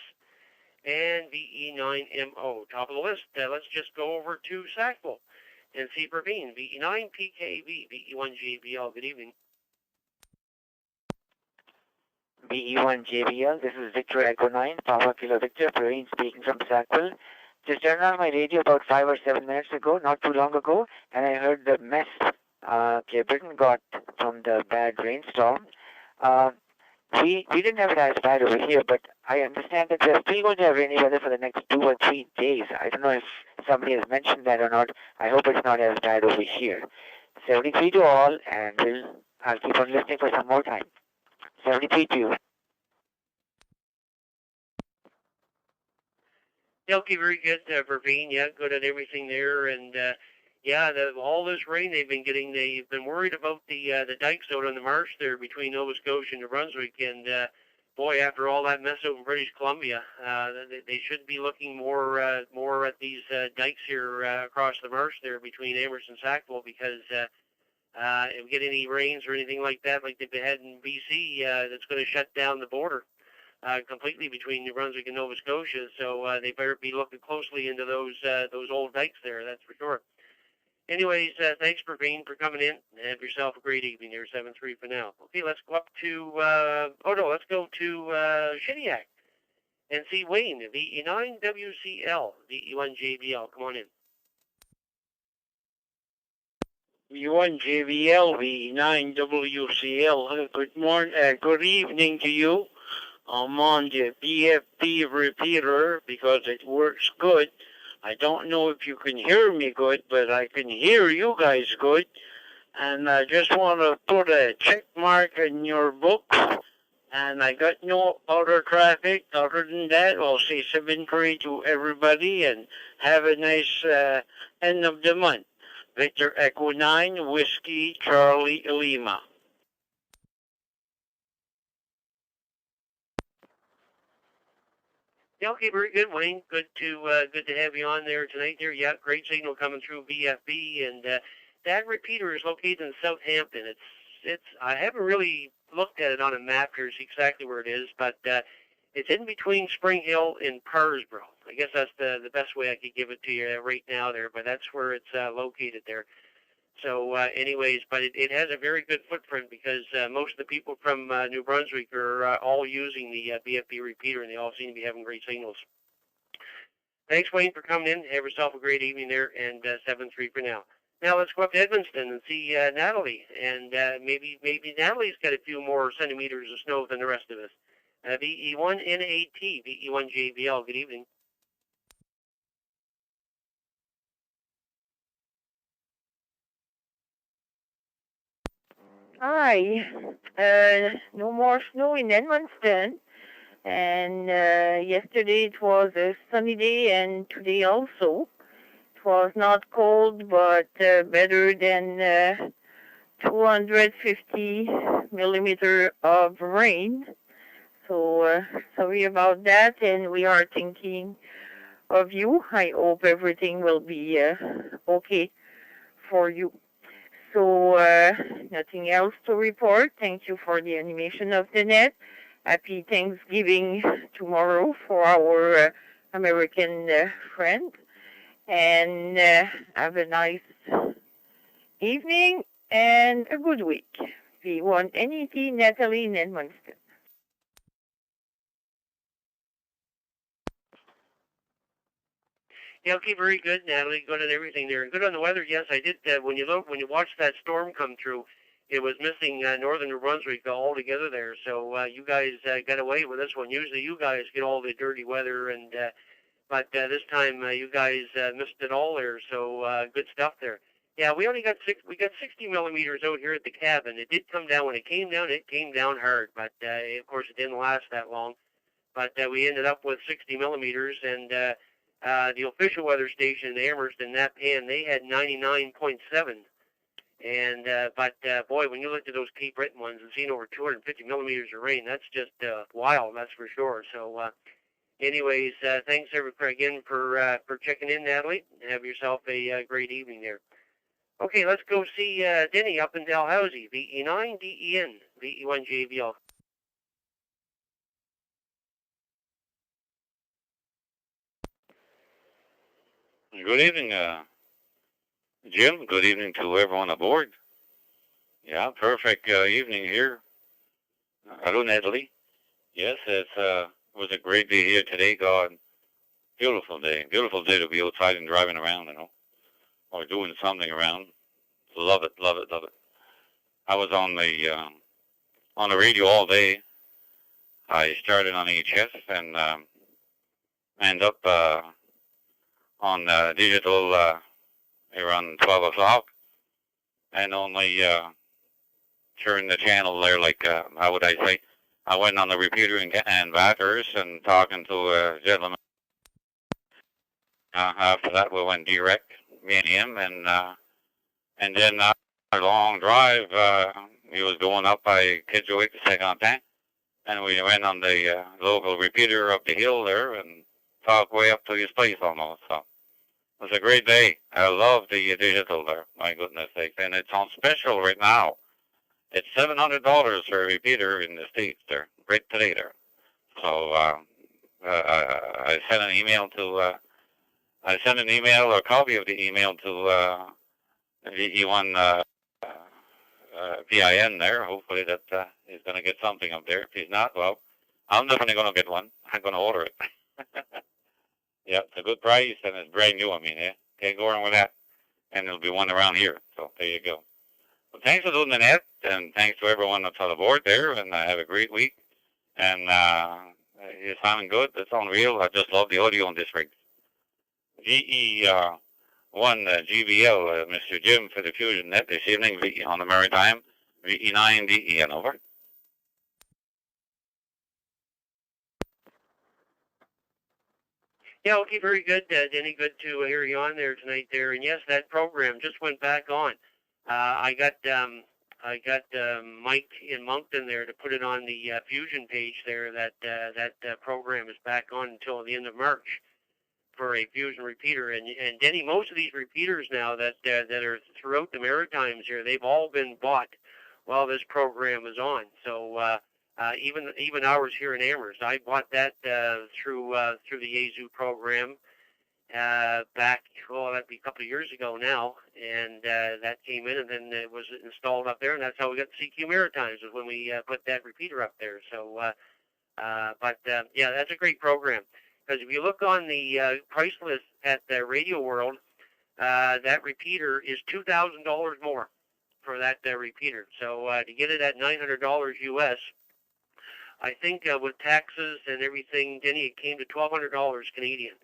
and VE9MO. Top of the list. Let's just go over to Sackville and see Praveen. VE9 PKV, VE1 JBL. Good evening. VE1 JBL, this is Victor Echo 9, Papa Kilo Victor, Praveen speaking from Sackville. Just turned on my radio about 5 or 7 minutes ago, not too long ago, and I heard the mess Cape Breton got from the bad rainstorm. We didn't have it as bad over here, but I understand that we're still going to have rainy weather for the next 2 or 3 days. I don't know if somebody has mentioned that or not. I hope it's not as bad over here. 73 to all, and I'll keep on listening for some more time. 73 to you. Yeah, okay, very good, Praveen. Yeah, good at everything there, and yeah, all this rain they've been getting, they've been worried about the dikes out on the marsh there between Nova Scotia and New Brunswick, and boy, after all that mess out in British Columbia, they should be looking more at these dikes here across the marsh there between Amherst and Sackville, because if we get any rains or anything like that, like they've had in BC, that's going to shut down the border completely between New Brunswick and Nova Scotia. So they better be looking closely into those old dikes there. That's for sure. Anyways, thanks Praveen for coming in. Have yourself a great evening here. 7-3 for now. Okay, let's go up to let's go to Shediac and see Wayne, VE9 WCL, VE1 JBL. Come on in. VE1 JBL, VE9 WCL. Good morning, good evening to you. I'm on the BFP repeater because it works good. I don't know if you can hear me good, but I can hear you guys good. And I just want to put a check mark in your books. And I got no other traffic. Other than that, I'll say 7-3 to everybody and have a nice end of the month. Victor Echo 9, Whiskey Charlie Lima. Yeah, okay, very good, Wayne. Good to have you on there tonight. There, yeah, great signal coming through VFB, and that repeater is located in Southampton. It's I haven't really looked at it on a map here to see exactly where it is, but it's in between Spring Hill and Parsboro. I guess that's the best way I could give it to you right now there, but that's where it's located there. So anyways, but it has a very good footprint because most of the people from New Brunswick are all using the BFB repeater, and they all seem to be having great signals. Thanks, Wayne, for coming in. Have yourself a great evening there, and 7-3 for now. Now let's go up to Edmundston and see Natalie, and maybe Natalie's got a few more centimeters of snow than the rest of us. VE1NAT, VE1JBL, good evening. Hi. No more snow in Edmundston. And yesterday it was a sunny day, and today also. It was not cold, but better than 250 millimeter of rain. So sorry about that, and we are thinking of you. I hope everything will be okay for you. So nothing else to report. Thank you for the animation of the net. Happy Thanksgiving tomorrow for our American friend. And have a nice evening and a good week. V1NET, Natalie in Edmundston. Yeah, okay, very good, Natalie. Good on everything there, and good on the weather. Yes, I did. When you watched that storm come through, it was missing northern New Brunswick altogether there. So you guys got away with this one. Usually, you guys get all the dirty weather, and but this time you guys missed it all there. So good stuff there. Yeah, we got 60 millimeters out here at the cabin. It did come down. When it came down hard. But of course, it didn't last that long. But we ended up with 60 millimeters, and the official weather station in Amherst in that pan, they had 99.7. And but boy, when you looked at those Cape Breton ones and seen over 250 millimeters of rain, that's just wild, that's for sure. So anyways, thanks again for checking in, Natalie. Have yourself a great evening there. Okay, let's go see Denny up in Dalhousie, VE9 DEN, VE1 JBL. Good evening, Jim. Good evening to everyone aboard. Yeah, perfect evening here. Hello, Natalie. Yes, it was a great day here today, God. Beautiful day to be outside and driving around, or doing something around. Love it. I was on the radio all day. I started on HS and end up on digital around 12 o'clock, and only turn the channel there, like, how would I say, I went on the repeater and Bathurst and talking to a gentleman. After that, we went direct, me and him, and then a long drive, he was going up by Kidgwick to Saint-Quentin, and we went on the local repeater up the hill there and talked way up to his place almost, so. It was a great day. I love the digital there, my goodness sakes. And it's on special right now. It's $700 for a repeater in the States there, right today there. So I sent an email to, a copy of the email to VE1 PIN there. Hopefully that he's going to get something up there. If he's not, well, I'm definitely going to get one. I'm going to order it. Yeah, it's a good price, and it's brand new. I mean, can't go wrong with that. And there'll be one around here. So there you go. Well, thanks for doing the net, and thanks to everyone that's on the board there, and have a great week. And you're sounding good. It's unreal. I just love the audio on this rig. GE1 GBL, Mr. Jim for the Fusion Net this evening on the Maritime. VE9 DE and over. Yeah, okay, very good, Denny. Good to hear you on there tonight there. And yes, that program just went back on. I got Mike in Moncton there to put it on the Fusion page there. That program is back on until the end of March for a Fusion repeater. And Denny, most of these repeaters now that are throughout the Maritimes here, they've all been bought while this program is on. So even ours here in Amherst, I bought that through the Yazoo program back, well, that'd be a couple of years ago now, and that came in, and then it was installed up there, and that's how we got the CQ Maritimes, was when we put that repeater up there. So, yeah, that's a great program, because if you look on the price list at Radio World, that repeater is $2,000 more for that repeater. So to get it at $900 US, I think with taxes and everything, Denny, it came to $1,200 Canadian.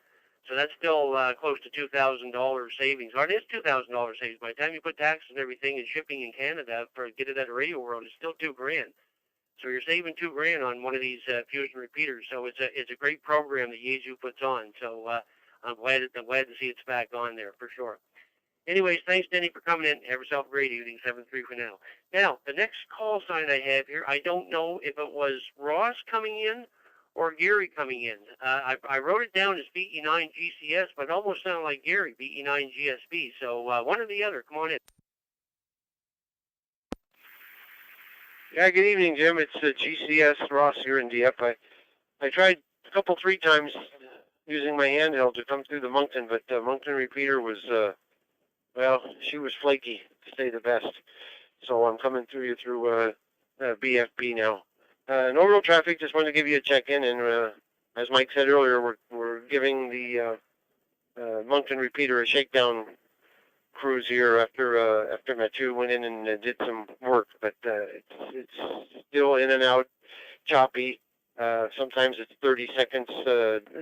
So that's still close to $2,000 savings. Or it is $2,000 savings. By the time you put taxes and everything and shipping in Canada for get it at a Radio World, it's still $2,000. So you're saving $2,000 on one of these Fusion repeaters. So it's a great program that Yazoo puts on. So I'm glad to see it's back on there for sure. Anyways, thanks, Denny, for coming in. Have yourself a great evening. 7-3 for now. Now, the next call sign I have here, I don't know if it was Ross coming in or Gary coming in. I wrote it down as VE9 GCS, but it almost sounded like Gary, VE9 GSB. So one or the other. Come on in. Yeah, good evening, Jim. It's GCS Ross here in Dieppe. I tried three times using my handheld to come through the Moncton, but the Moncton repeater was, well, she was flaky, to say the best. So I'm coming through you through BFB now. No real traffic, just wanted to give you a check-in, and as Mike said earlier, we're giving the Moncton repeater a shakedown cruise here after Mathieu went in and did some work, but it's still in and out, choppy. Sometimes it's 30 seconds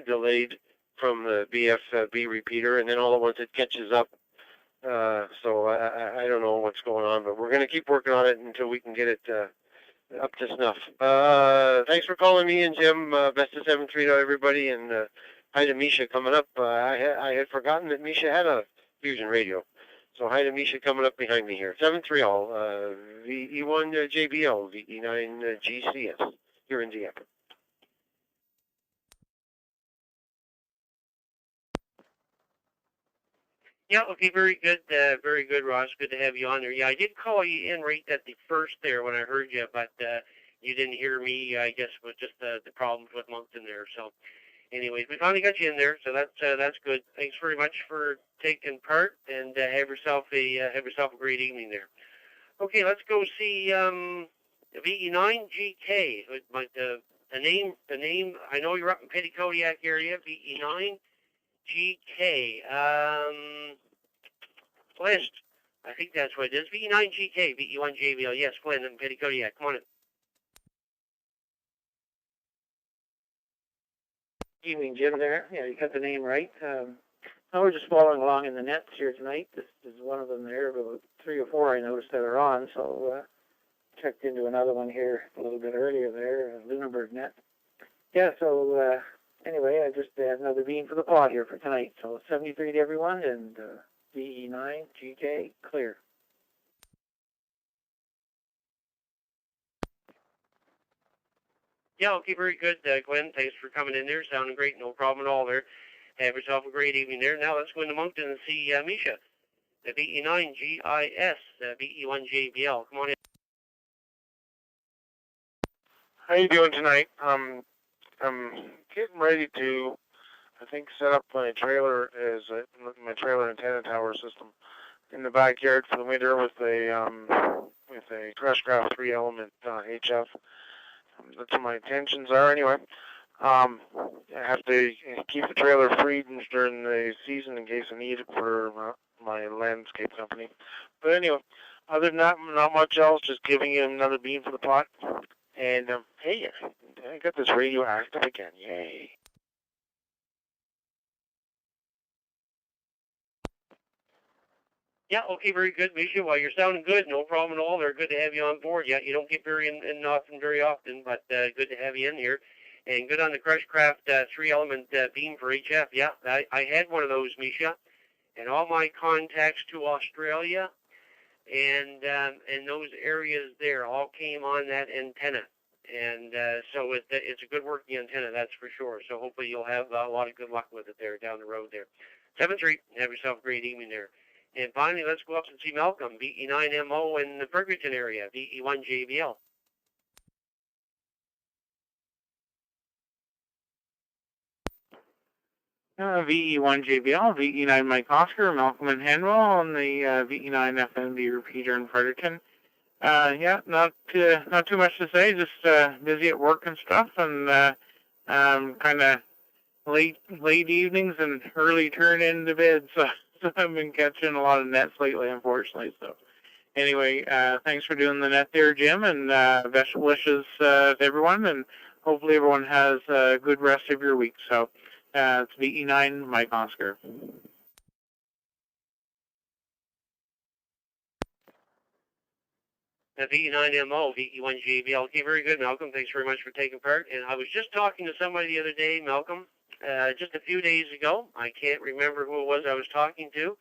delayed from the BFB repeater, and then all at once it catches up. So I don't know what's going on, but we're going to keep working on it until we can get it up to snuff. Thanks for calling me in, Jim. Best of 7-3 to everybody, and hi to Misha coming up. I had forgotten that Misha had a Fusion radio. So hi to Misha coming up behind me here. 7-3 all. VE1 JBL, VE9 GCS here in Dieppe. Yeah, okay, very good, Ross. Good to have you on there. Yeah, I did call you in right at the first there when I heard you, but you didn't hear me. I guess it was just the problems with Moncton there. So, anyways, we finally got you in there, so that's good. Thanks very much for taking part, and have yourself a great evening there. Okay, let's go see VE9 GK. But the name. I know you're up in Petitcodiac area. VE9 GK. Glenn, I think that's what it is. VE9 GK, VE1 JBL. Yes, Glenn in Petitcodiac. Come on in. Evening, Jim there. Yeah, you got the name right. We're just following along in the nets here tonight. This is one of them there, about 3 or 4 I noticed that are on, so checked into another one here a little bit earlier there, Lunenburg net. Yeah, so anyway, I just had another bean for the pot here for tonight. So 73 to everyone, and VE9, GK, clear. Yeah, okay, very good, Glenn. Thanks for coming in there. Sounding great. No problem at all there. Have yourself a great evening there. Now let's go into Moncton and see Misha. The VE9 GIS, VE1 JBL. Come on in. How you doing tonight? I'm getting ready to, I think, set up my trailer as my trailer antenna tower system in the backyard for the winter with a Crashcraft 3-element HF. That's what my intentions are anyway. I have to keep the trailer freed during the season in case I need it for my landscape company. But anyway, other than that, not much else. Just giving you another bean for the pot. And hey, I got this radio active again. Yay! Yeah, okay, very good, Misha. Well, you're sounding good. No problem at all. They're good to have you on board. Yeah, you don't get very often, but good to have you in here. And good on the Crushcraft 3-element beam for HF. Yeah, I had one of those, Misha. And all my contacts to Australia and those areas there all came on that antenna. And so it's a good working antenna, that's for sure. So hopefully you'll have a lot of good luck with it there down the road there. 7-3, have yourself a great evening there. And finally, let's go up and see Malcolm, VE9MO in the Ferguson area, VE1JBL. VE1JBL, VE9 Mike Oscar, Malcolm and Hanwell on the VE9 FNB repeater in Fredericton. Yeah, not too much to say, just busy at work and stuff, and kind of late evenings and early turn into bed, so I've been catching a lot of nets lately, unfortunately. So anyway, thanks for doing the net there, Jim, and best wishes to everyone, and hopefully everyone has a good rest of your week. So it's VE9 Mike Oscar. VE9MO, VE1JBL. Okay, very good, Malcolm. Thanks very much for taking part. And I was just talking to somebody the other day, Malcolm, just a few days ago. I can't remember who it was I was talking to.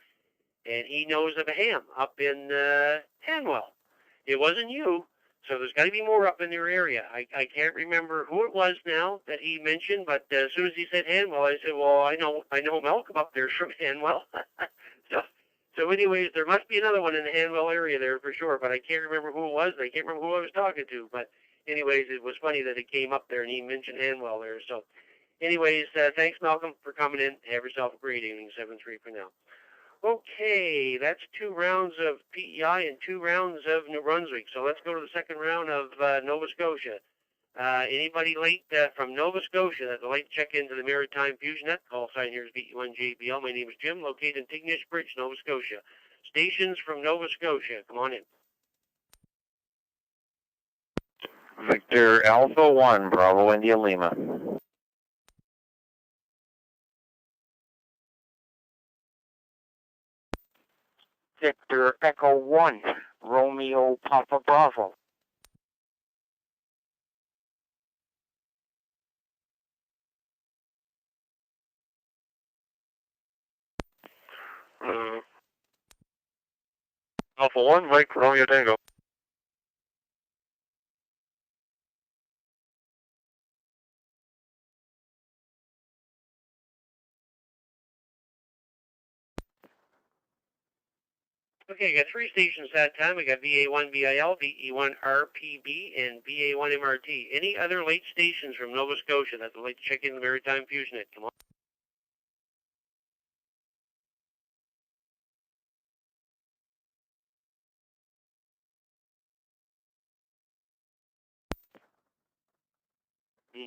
And he knows of a ham up in Hanwell. It wasn't you, so there's got to be more up in your area. I can't remember who it was now that he mentioned, but as soon as he said Hanwell, I said, well, I know Malcolm up there from Hanwell. So anyways, there must be another one in the Hanwell area there for sure, but I can't remember who it was, and I can't remember who I was talking to. But anyways, it was funny that it came up there, and he mentioned Hanwell there. So anyways, thanks, Malcolm, for coming in. Have yourself a great evening, 7-3 for now. Okay, that's 2 rounds of PEI and 2 rounds of New Brunswick. So let's go to the second round of Nova Scotia. Anybody late from Nova Scotia that'd like to check into the Maritime Fusion net? Call sign here is VE1JBL. My name is Jim, located in Tignish Bridge, Nova Scotia. Stations from Nova Scotia. Come on in. Victor Alpha 1, Bravo India Lima. Victor Echo 1, Romeo Papa Bravo. Alpha 1, Mike, Romeo Tango. Okay, I got 3 stations that time. We got VA1 BIL, VE1 RPB, and VA1 MRT. Any other late stations from Nova Scotia that'd like to check in the Maritime Fusion net? Come on.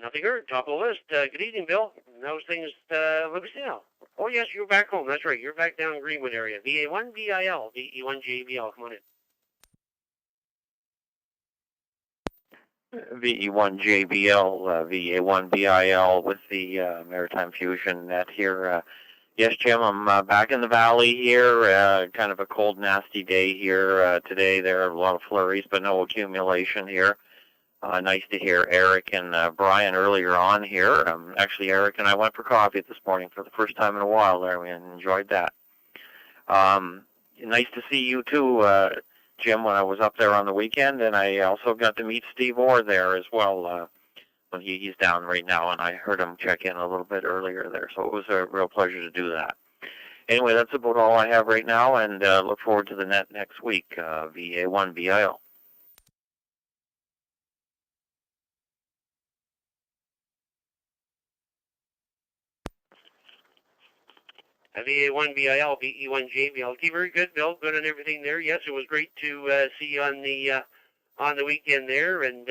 Nothing heard. Top of the list. Good evening, Bill. How's things? Let me see now. Oh, yes, you're back home. That's right. You're back down in Greenwood area. VA1 BIL, VE1 JBL. Come on in. VE1 JBL, VA1 BIL with the Maritime Fusion net here. Yes, Jim, I'm back in the valley here. Kind of a cold, nasty day here today. There are a lot of flurries, but no accumulation here. Nice to hear Eric and Brian earlier on here. Actually, Eric and I went for coffee this morning for the first time in a while there. We enjoyed that. Nice to see you too, Jim, when I was up there on the weekend, and I also got to meet Steve Orr there as well when he's down right now, and I heard him check in a little bit earlier there, so it was a real pleasure to do that. Anyway, that's about all I have right now, and look forward to the net next week, VA1 BIL. VA1 BIL, VE1 JBL. Okay, very good, Bill. Good on everything there. Yes, it was great to see you on the weekend there, and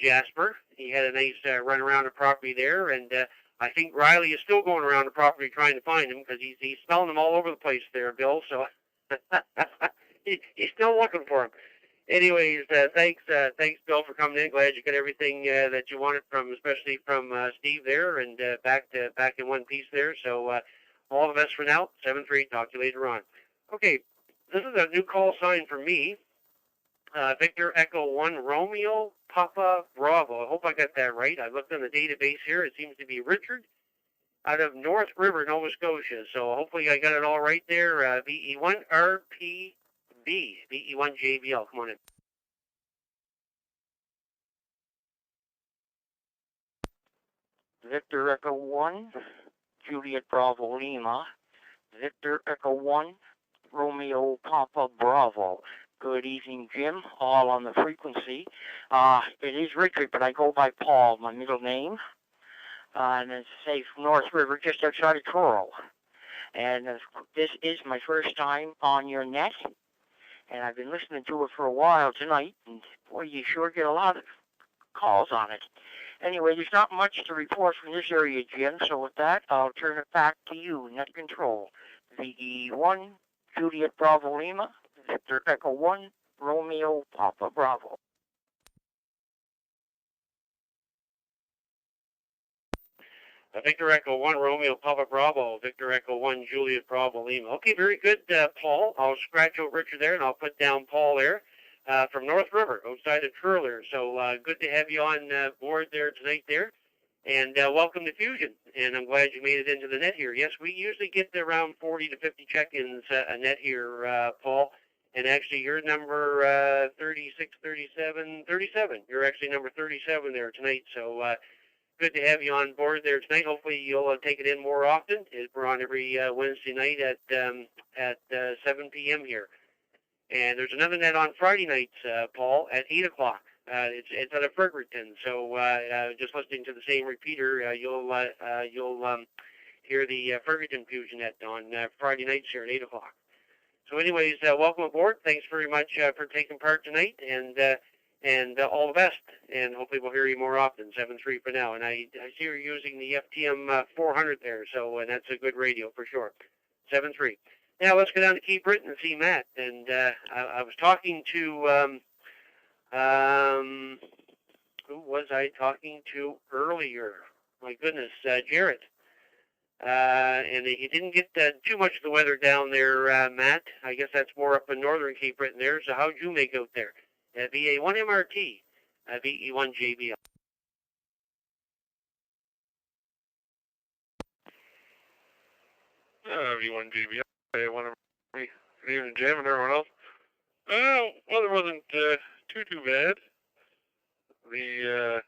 Jasper. He had a nice run around the property there, and I think Riley is still going around the property trying to find him because he's smelling them all over the place there, Bill. So he's still looking for him. Anyways, thanks, Bill, for coming in. Glad you got everything that you wanted from, especially from Steve there, and back in one piece there. So all the best for now. 7-3. Talk to you later on. Okay, this is a new call sign for me. Victor Echo 1 Romeo Papa Bravo. I hope I got that right. I looked on the database here. It seems to be Richard out of North River, Nova Scotia. So hopefully I got it all right there. VE1 RPB, VE1 JBL. Come on in. Victor Echo 1, Juliet Bravo Lima. Victor Echo 1, Romeo Papa Bravo. Good evening, Jim. All on the frequency. It is Richard, but I go by Paul, my middle name. And it's safe North River, just outside of Truro. And this is my first time on your net. And I've been listening to it for a while tonight. And boy, you sure get a lot of calls on it. Anyway, there's not much to report from this area, Jim. So with that, I'll turn it back to you, net control. VE1, Juliet Bravo Lima. Victor Echo 1, Romeo Papa Bravo. Victor Echo 1, Romeo Papa Bravo. Victor Echo 1, Juliet Bravo Lima. Okay, very good, Paul. I'll scratch out Richard there, and I'll put down Paul there from North River, outside of Truro. So good to have you on board there tonight there. And welcome to Fusion. And I'm glad you made it into the net here. Yes, we usually get around 40 to 50 check-ins a net here, Paul. And actually, you're number 36, 37, 37. You're actually number 37 there tonight. So good to have you on board there tonight. Hopefully, you'll take it in more often. We're on every Wednesday night at 7 p.m. here. And there's another net on Friday nights, Paul, at 8 o'clock. It's at a Fredericton. So just listening to the same repeater, you'll hear the Fredericton Fusion net on Friday nights here at 8 o'clock. So anyways, welcome aboard. Thanks very much for taking part tonight, and all the best. And hopefully we'll hear you more often. 7-3 for now. And I see you're using the FTM 400 there, so and that's a good radio for sure. 7-3. Now let's go down to Cape Breton and see Matt. And I was talking to who was I talking to earlier? My goodness, Jarrett. And he didn't get too much of the weather down there, Matt. I guess that's more up in northern Cape Breton there. So how'd you make out there? VA1 MRT, VE1 JBL. V1 JBL, VA1 MRT. Good evening, Jim, and everyone else. Weather wasn't too bad. The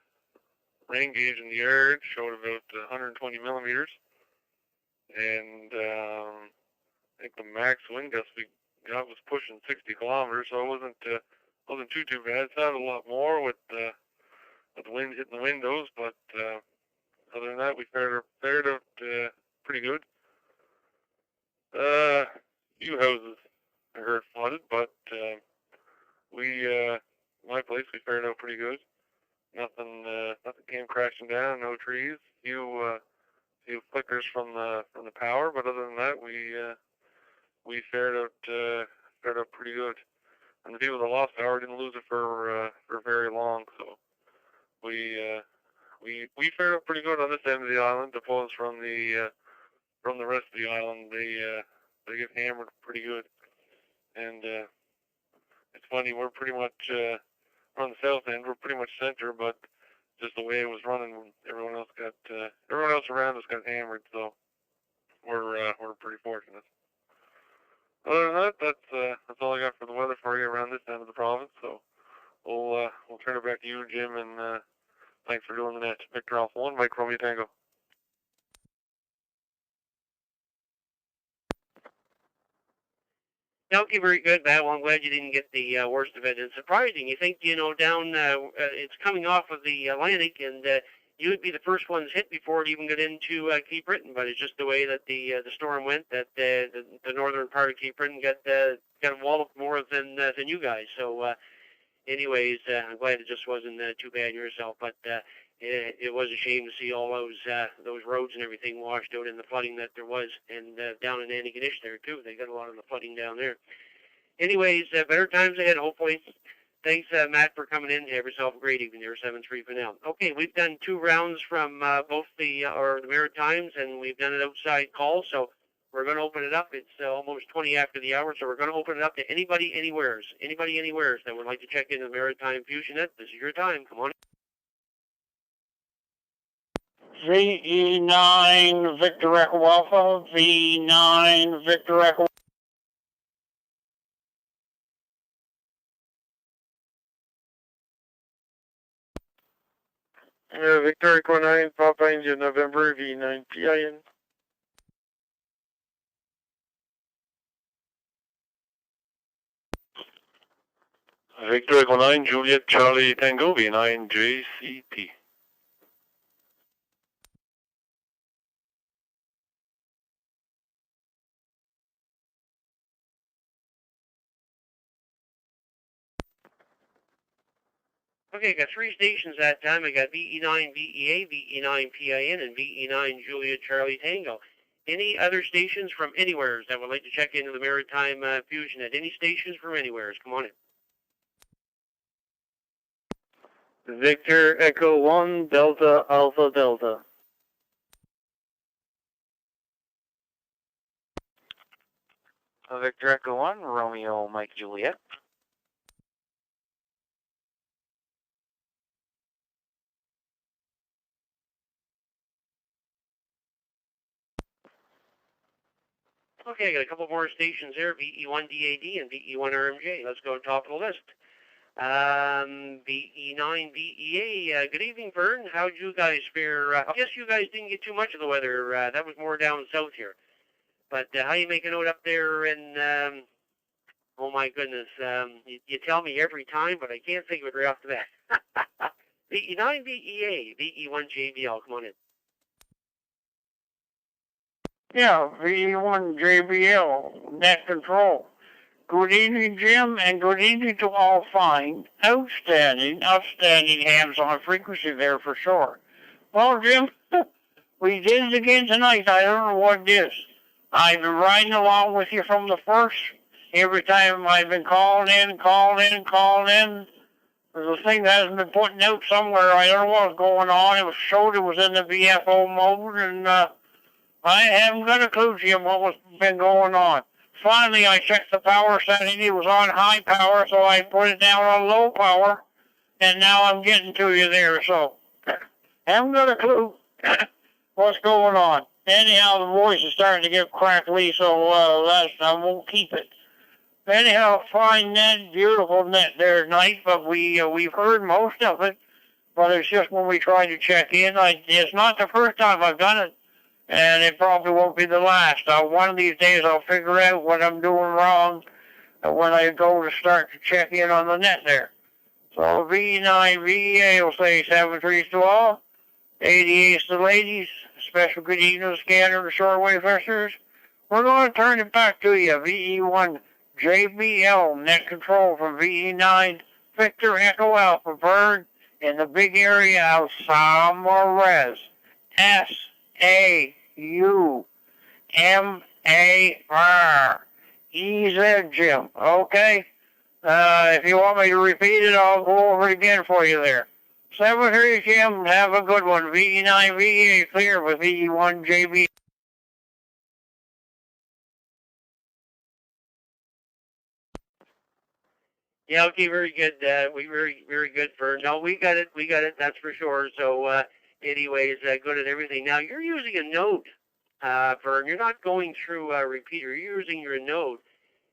rain gauge in the yard showed about 120 millimeters. And I think the max wind gust we got was pushing 60 kilometers, so it wasn't too bad. It sounded a lot more with the wind hitting the windows, but other than that, we fared out pretty good. Few houses I heard flooded, but my place, we fared out pretty good. Nothing came crashing down, no trees. Few flickers from the power, but other than that, we fared out pretty good. And the people that lost power didn't lose it for very long, so we fared out pretty good on this end of the island, opposed from the rest of the island. They get hammered pretty good, and it's funny, we're pretty much on the south end. We're pretty much center, but just the way it was running, everyone else around us got hammered, so we're pretty fortunate. Other than that, that's all I got for the weather for you around this end of the province. So we'll turn it back to you, Jim, and thanks for doing the net. Victor Alpha 1, Mike Romeo Tango. Okay, very good, Matt. Well, I'm glad you didn't get the worst of it. It's surprising. You think, down, it's coming off of the Atlantic, and you would be the first ones hit before it even got into Cape Breton. But it's just the way that the storm went, that the northern part of Cape Breton got walloped more than you guys. So, anyways, I'm glad it just wasn't too bad yourself. But it was a shame to see all those roads and everything washed out in the flooding that there was, and down in Antigonish there too. They got a lot of the flooding down there. Anyways, better times ahead, hopefully. Thanks, Matt, for coming in. Have yourself a great evening there, 7-3 for now. Okay, we've done 2 rounds from both the Maritimes, and we've done an outside call, so we're going to open it up. It's almost 20 after the hour, so we're going to open it up to anybody, anywheres that would like to check into the Maritime Fusion Net. This is your time. Come on. VE9 Victor Echo Alpha, V9 Victor Echo. Victor Echo 9, Papa India November, V9 PIN. Victor Echo 9, Juliet Charlie Tango, V9 JCP. Okay, I got 3 stations that time. I got VE9 VEA, VE9 PIN, and VE9 Julia Charlie Tango. Any other stations from anywheres that would like to check into the Maritime Fusion Net? Any stations from anywheres? Come on in. Victor Echo 1, Delta Alpha Delta. Victor Echo 1, Romeo Mike Juliet. Okay, I got a couple more stations there, VE1 DAD and VE1 RMJ. Let's go top of the list. VE9 VEA, good evening, Vern. How'd you guys fare? I guess you guys didn't get too much of the weather. That was more down south here. But how you making out up there in, oh my goodness, you tell me every time, but I can't think of it right off the bat. VE9 VEA, VE1 JBL, come on in. Yeah, V1 JBL, net control. Good evening, Jim, and good evening to all fine, outstanding hams on frequency there for sure. Well, Jim, we did it again tonight. I don't know what it is. I've been riding along with you from the first. Every time I've been calling in. There's a thing that hasn't been putting out somewhere. I don't know what's going on. It was showed it was in the VFO mode, and I haven't got a clue, Jim, what's been going on. Finally, I checked the power setting. It was on high power, so I put it down on low power, and now I'm getting to you there, so haven't got a clue what's going on. Anyhow, the voice is starting to get crackly, so I won't keep it. Anyhow, fine net, beautiful net there tonight, but we've heard most of it, but it's just when we try to check in. It's not the first time I've done it, and it probably won't be the last. One of these days I'll figure out what I'm doing wrong when I go to start to check in on the net there. So V9 VEA will say 7-3 to all, 88 to the ladies, special good evening to scanner and shortwave listeners. We're going to turn it back to you, VE1 JBL, net control from VE9 Victor Echo Alpha Bird in the big area of Samarez. SAUMAR. EZ Jim. Okay? If you want me to repeat it, I'll go over it again for you there. 7-3 Jim, have a good one. VE9 VE clear with VE1 JB. Yeah, okay, very good. Very good, Vern. No, we got it, that's for sure. So, anyways, good at everything. Now, you're using a node, Vern. You're not going through a repeater. You're using your node.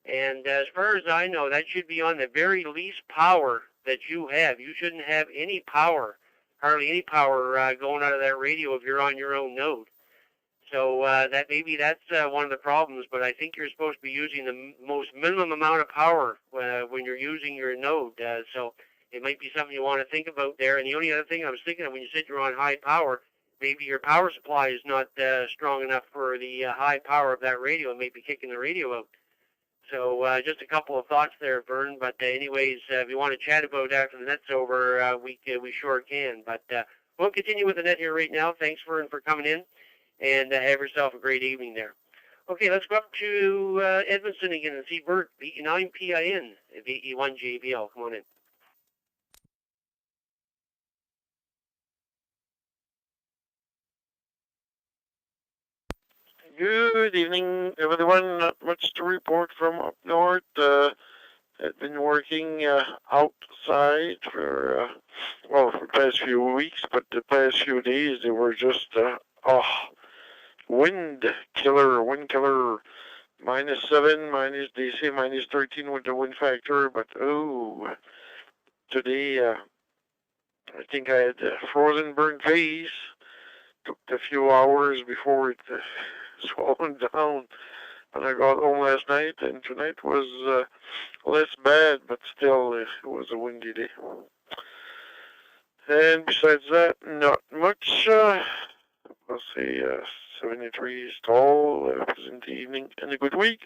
And as far as I know, that should be on the very least power that you have. You shouldn't have any power, hardly any power going out of that radio if you're on your own node. So that's one of the problems, but I think you're supposed to be using the most minimum amount of power when you're using your node. So it might be something you want to think about there. And the only other thing I was thinking of when you said you're on high power, maybe your power supply is not strong enough for the high power of that radio. It may be kicking the radio out. So just a couple of thoughts there, Vern. But anyways, if you want to chat about it after the net's over, we sure can. But we'll continue with the net here right now. Thanks, Vern, for coming in. And have yourself a great evening there. Okay, let's go up to Edmonton again and see Bert, VE9 PIN, VE1 JBL. Come on in. Good evening, everyone. Not much to report from up north. I've been working outside for the past few weeks, but the past few days they were just wind killer, -7, they say -13 with the wind factor, but today I think I had a frozen burnt face. Took a few hours before it swallowed down. And I got home last night, and tonight was less bad, but still it was a windy day. And besides that, not much. I'll say 73 is tall, pleasant evening, and a good week.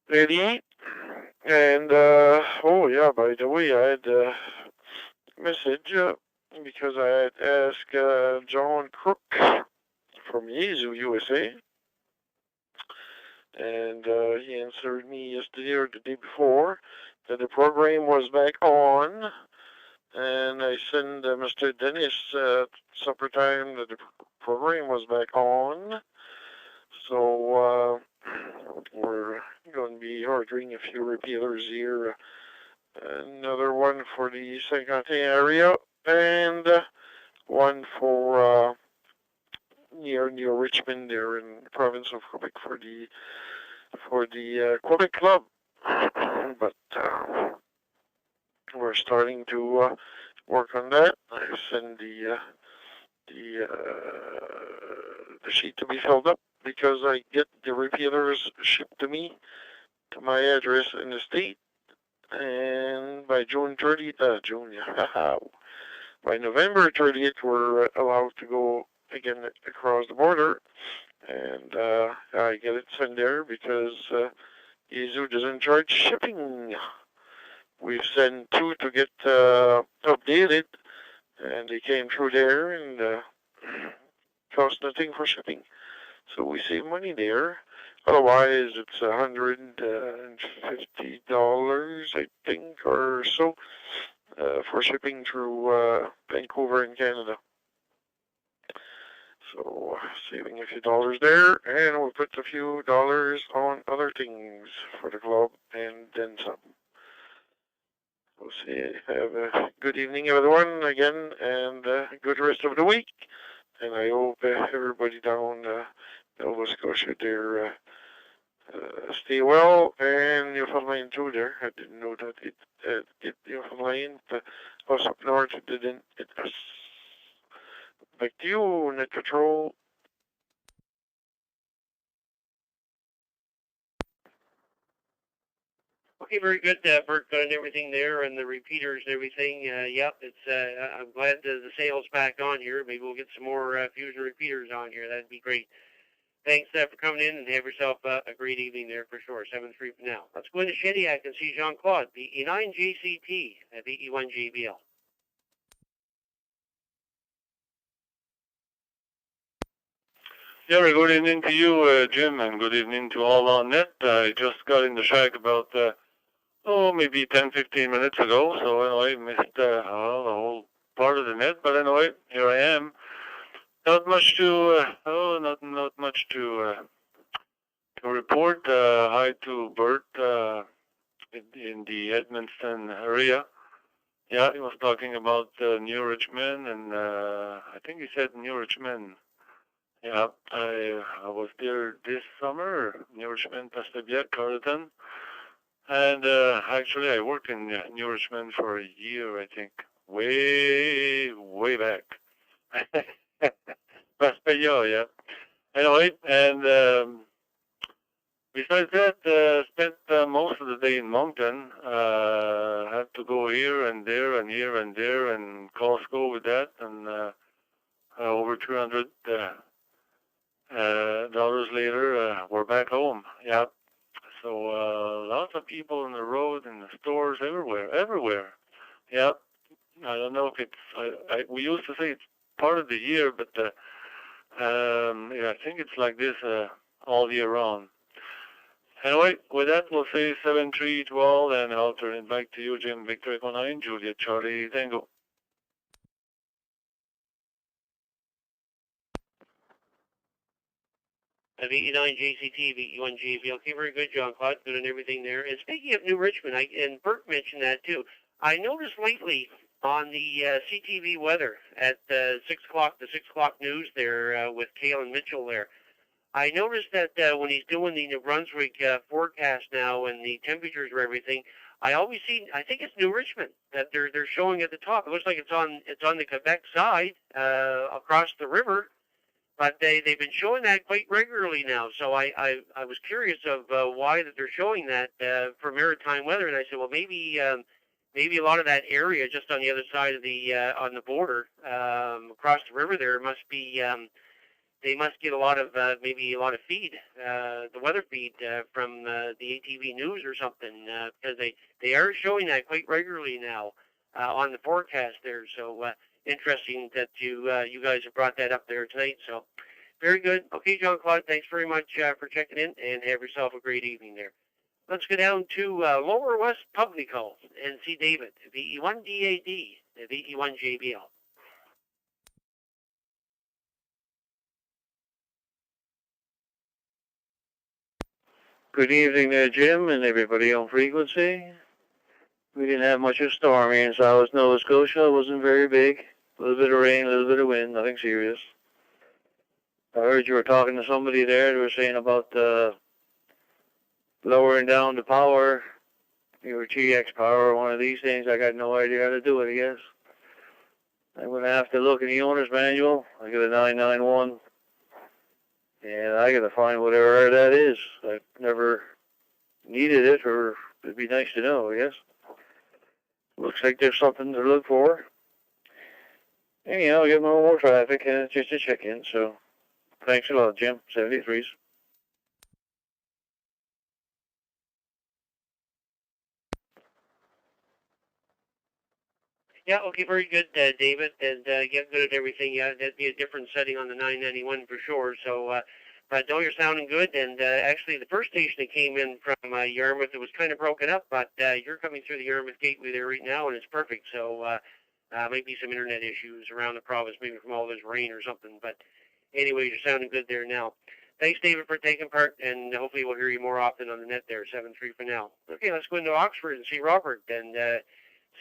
88. And, by the way, I had a message because I had asked John Crook from Yezu, USA. And he answered me yesterday or the day before that the program was back on. And I sent Mr. Dennis supper time that the program was back on. So we're going to be ordering a few repeaters here. Another one for the Saint-Quentin area and one for near Richmond there in the province of Quebec for the Quebec Club. But we're starting to work on that. I send the sheet to be filled up because I get the repeaters shipped to me to my address in the state, and by June 30th, by November 30th, we're allowed to go again across the border, and I get it sent there because Yezu doesn't charge shipping. We've sent 2 to get updated, and they came through there and cost nothing for shipping. So we save money there. Otherwise, it's $150, I think, or so, for shipping through Vancouver in Canada. So saving a few dollars there, and we'll put a few dollars on other things for the club, and then some. We'll see. Have a good evening, everyone, again, and a good rest of the week. And I hope everybody down Nova Scotia there stay well, and Newfoundland too there. I didn't know that it hit Newfoundland. Us up north, it didn't hit us. Back to you, Net Patrol. Okay, very good, Bert, got everything there and the repeaters and everything. Yep, I'm glad the sale's back on here. Maybe we'll get some more Fusion repeaters on here. That'd be great. Thanks for coming in, and have yourself a great evening there for sure. 7-3 for now. Let's go into Shediac and see Jean-Claude, BE9 JCP at BE1 JBL. Yeah, very good evening to you, Jim, and good evening to all on net. I just got in the shack about, maybe 10-15 minutes ago, so anyway, missed the whole part of the net, but anyway, here I am. Not much to, not much to report. Hi to Bert in the Edmonton area. Yeah, he was talking about New Richmond, and I think he said New Richmond. Yeah, I was there this summer, New Richmond, Pastabiac, Carleton. And actually, I worked in New Richmond for a year, I think, way back. Pastabiac, yeah. Anyway, and besides that, spent most of the day in Moncton. Had to go here and there and here and there and Costco with that, and over $300 dollars later, we're back home. Yeah. So lots of people on the road, in the stores, everywhere. Yeah. I don't know if it's. We used to say it's part of the year, but I think it's like this all year round. Anyway, with that, we'll say 7-3 to all, and I'll turn it back to you, Jim. Victor Echo 9, Juliet Charlie Tango. VE9 JCT, VE1 JBL. Okay, very good, John Claude. Good on everything there. And speaking of New Richmond, and Bert mentioned that too. I noticed lately on the CTV weather at 6 o'clock, the 6 o'clock news there with Cale and Mitchell there. I noticed that when he's doing the New Brunswick forecast now and the temperatures or everything, I always see. I think it's New Richmond that they're showing at the top. It looks like it's on the Quebec side across the river, but they've been showing that quite regularly now. So I was curious of why that they're showing that for maritime weather, and I said, well, maybe a lot of that area just on the other side of the on the border across the river there must be. They must get a lot of maybe a lot of feed, the weather feed from the ATV News or something, because they are showing that quite regularly now on the forecast there. So interesting that you guys have brought that up there tonight. So very good. Okay, John Claude, thanks very much for checking in, and have yourself a great evening there. Let's go down to Lower West Publico and see David, VE1 DAD, VE1 JBL. Good evening there, Jim, and everybody on frequency. We didn't have much of a storm here in South Nova Scotia. It wasn't very big. A little bit of rain, a little bit of wind, nothing serious. I heard you were talking to somebody there. They were saying about lowering down the power, your GX power or one of these things. I got no idea how to do it, I guess. I'm going to have to look in the owner's manual. I got a 991. And I got to find whatever that is. I've never needed it, or it'd be nice to know, I guess. Looks like there's something to look for. Anyhow, I'll get more traffic, and it's just a check-in, so thanks a lot, Jim. 73s. Yeah, okay, very good, David, and get good at everything. Yeah, that'd be a different setting on the 991 for sure. So, but no, you're sounding good, and actually the first station that came in from Yarmouth, it was kind of broken up, but you're coming through the Yarmouth gateway there right now, and it's perfect. So, might be some internet issues around the province, maybe from all this rain or something, but anyway, you're sounding good there now. Thanks, David, for taking part, and hopefully we'll hear you more often on the net there, 7-3 for now. Okay, let's go into Oxford and see Robert, and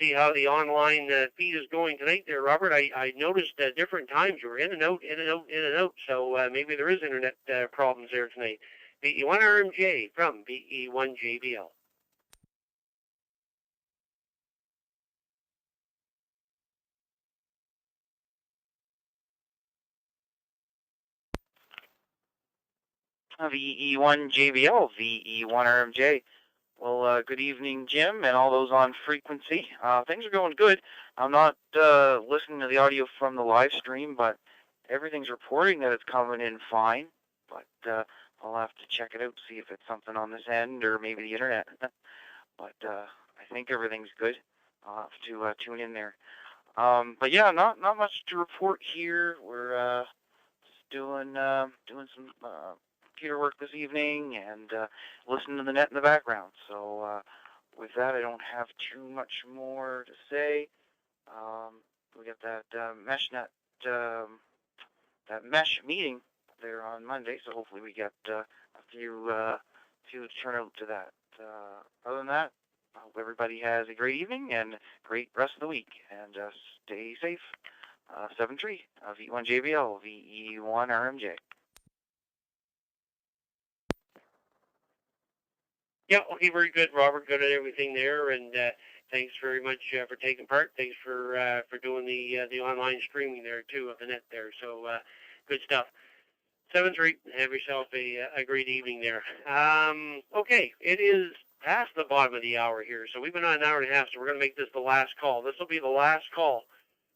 see how the online feed is going tonight there, Robert. I noticed different times you were in and out, in and out, in and out, so maybe there is internet problems there tonight. VE1 RMJ from VE1 JBL. VE1 JBL, VE1 RMJ. Well, good evening, Jim, and all those on frequency. Things are going good. I'm not listening to the audio from the live stream, but everything's reporting that it's coming in fine. But I'll have to check it out, see if it's something on this end or maybe the internet. But I think everything's good. I'll have to tune in there. But yeah, not much to report here. We're just doing some computer work this evening and listening to the net in the background. So with that, I don't have too much more to say. We got that that mesh meeting there on Monday, so hopefully we get a few to turn out to that. Other than that, I hope everybody has a great evening and great rest of the week, and stay safe. 7-3, VE1 JBL, VE1 RMJ. Yeah, okay, very good, Robert. Good at everything there, and thanks very much for taking part. Thanks for doing the online streaming there too of the net there. So good stuff. 7-3. Have yourself a great evening there. Okay, it is past the bottom of the hour here, so we've been on an hour and a half, so we're going to make this the last call. This will be the last call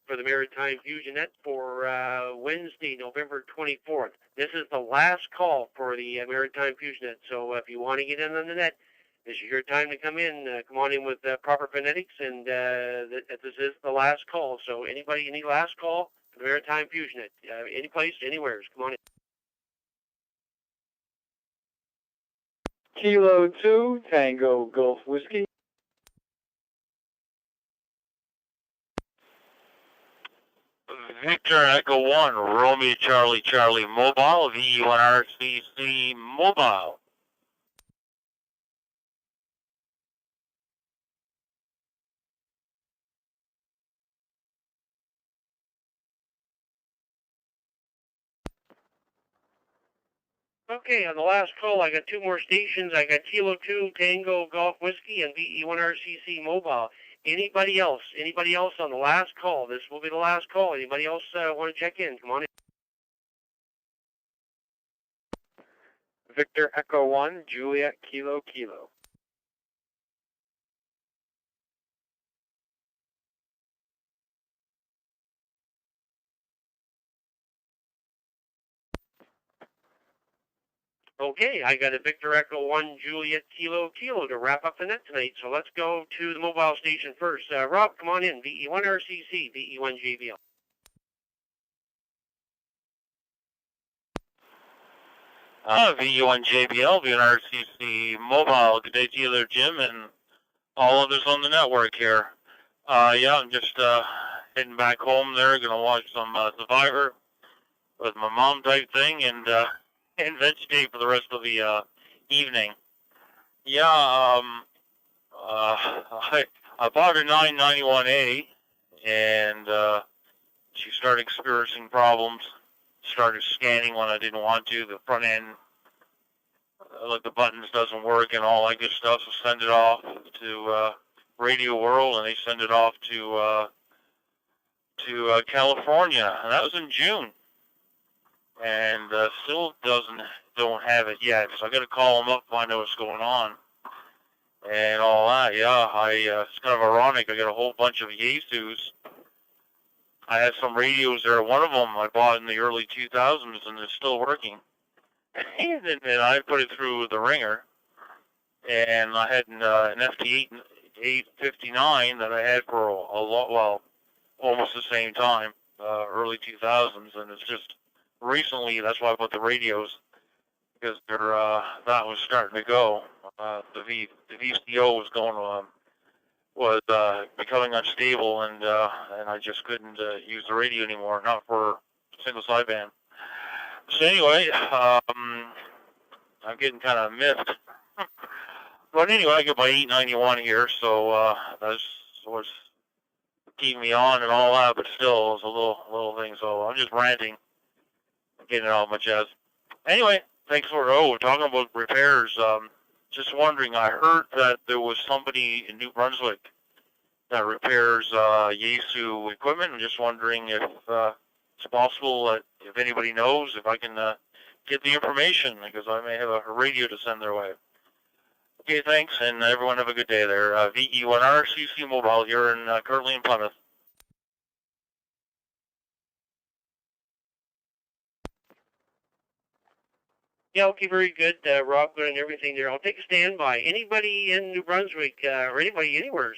for the Maritime Fusion Net for Wednesday, November 24th. This is the last call for the Maritime Fusion Net, so if you want to get in on the net, this is your time to come in. Come on in with proper phonetics, and this is the last call. So anybody, any last call for the Maritime Fusion Net, any place, anywhere, come on in. Kilo 2, Tango Gulf Whiskey. Victor Echo 1, Romeo Charlie Charlie Mobile, VE1RCC Mobile. Okay, on the last call, I got two more stations. I got Kilo 2 Tango Golf Whiskey and VE1RCC Mobile. Anybody else? Anybody else on the last call? This will be the last call. Anybody else want to check in? Come on in. Victor Echo 1, Juliet Kilo Kilo. Okay, I got a Victor Echo 1 Juliet Kilo Kilo to wrap up the net tonight. So let's go to the mobile station first. Rob, come on in. VE1RCC, VE1JBL. VE1JBL, VE1RCC Mobile. Good day to you there, Jim, and all others on the network here. Yeah, I'm just heading back home there. Gonna watch some Survivor with my mom type thing, and vegetate for the rest of the evening. Yeah, I bought a 991A, and she started experiencing problems. Started scanning when I didn't want to. The front end, like the buttons doesn't work and all that good stuff. So send it off to Radio World, and they send it off to California, and that was in June. And still don't have it yet. So I got to call them up, find out what's going on, and all that. Yeah, it's kind of ironic. I got a whole bunch of Yaesus. I had some radios there. One of them I bought in the early 2000s, and it's still working. And then I put it through the ringer, and I had an FT 859 that I had for a lot, well, almost the same time, early 2000s, and it's just recently, that's why I bought the radios, because they're, that was starting to go. The VCO was becoming unstable, and I just couldn't use the radio anymore, not for single sideband. So anyway, I'm getting kind of miffed. But anyway, I got my 891 here, so that's what's keeping me on and all that, but still, it's a little thing, so I'm just ranting, getting it off my chest. Anyway, thanks for, talking about repairs, just wondering, I heard that there was somebody in New Brunswick that repairs Yaesu equipment. I'm just wondering if it's possible that if anybody knows, if I can get the information, because I may have a radio to send their way. Okay, thanks, and everyone have a good day there. VE1RCC Mobile here in currently in Plymouth. Yeah, okay, very good, Rob, good and everything there. I'll take a standby. Anybody in New Brunswick, or anybody anywhere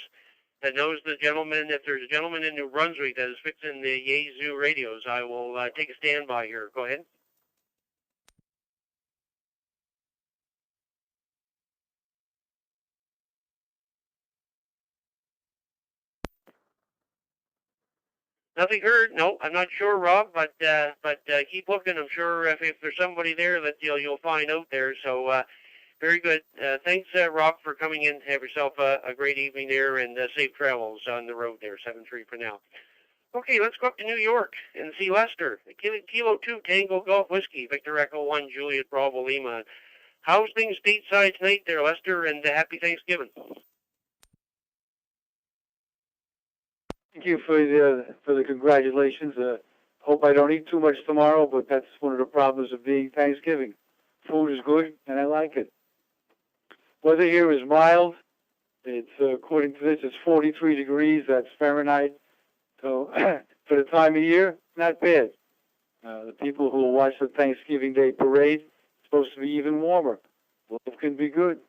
that knows the gentleman, if there's a gentleman in New Brunswick that is fixing the Yaesu radios, I will take a standby here. Go ahead. Nothing heard. No, I'm not sure, Rob, but keep looking. I'm sure if there's somebody there that you'll find out there. So very good. Thanks, Rob, for coming in. Have yourself a great evening there, and safe travels on the road there. 7-3 for now. Okay, let's go up to New York and see Lester. Kilo 2 Tango Golf Whiskey, Victor Echo 1 Juliet Bravo Lima. How's things stateside tonight there, Lester, and happy Thanksgiving. Thank you for the congratulations. Hope I don't eat too much tomorrow, but that's one of the problems of being Thanksgiving. Food is good, and I like it. Weather here is mild. It's according to this, it's 43 degrees. That's Fahrenheit. So for the time of year, not bad. The people who will watch the Thanksgiving Day parade, it's supposed to be even warmer. Life can be good.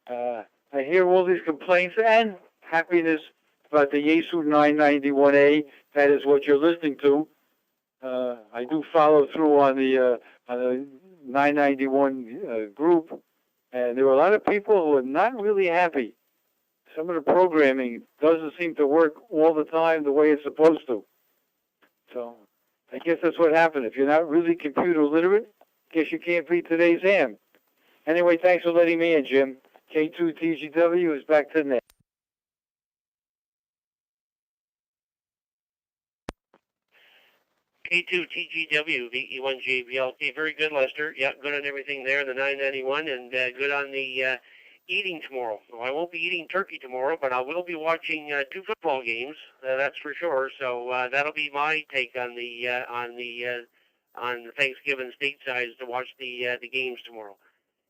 I hear all these complaints and happiness about the Yaesu 991A. That is what you're listening to. I do follow through on the 991 group, and there are a lot of people who are not really happy. Some of the programming doesn't seem to work all the time the way it's supposed to. So I guess that's what happened. If you're not really computer literate, guess you can't beat today's ham. Anyway, thanks for letting me in, Jim. K2TGW is back to the net. K2TGW, VE1JBL. Okay, very good, Lester. Yeah, good on everything there, the 991, and good on the eating tomorrow. So I won't be eating turkey tomorrow, but I will be watching 2 football games. That's for sure. So that'll be my take on the Thanksgiving stateside, is to watch the games tomorrow.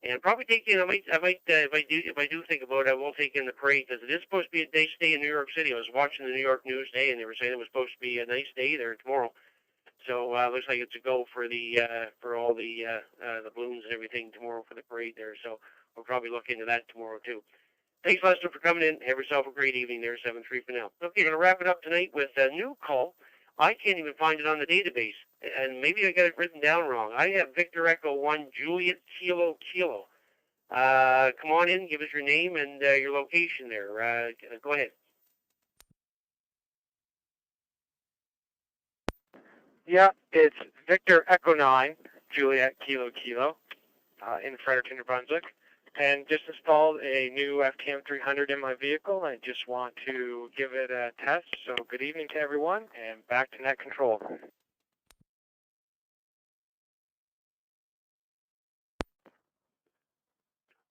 And probably take in, I might, if I do think about it, I will take in the parade, because it is supposed to be a nice day in New York City. I was watching the New York News today, and they were saying it was supposed to be a nice day there tomorrow. So looks like it's a go for all the balloons and everything tomorrow for the parade there. So we'll probably look into that tomorrow too. Thanks, Lester, for coming in. Have yourself a great evening there, 7-3 for now. Okay, going to wrap it up tonight with a new call. I can't even find it on the database, and maybe I got it written down wrong. I have Victor Echo 1 Juliet Kilo Kilo. Come on in, give us your name and your location there. Go ahead. Yeah, it's Victor Echo 9, Juliet Kilo Kilo, in Fredericton, New Brunswick, and just installed a new FTM 300 in my vehicle. I just want to give it a test. So good evening to everyone, and back to net control.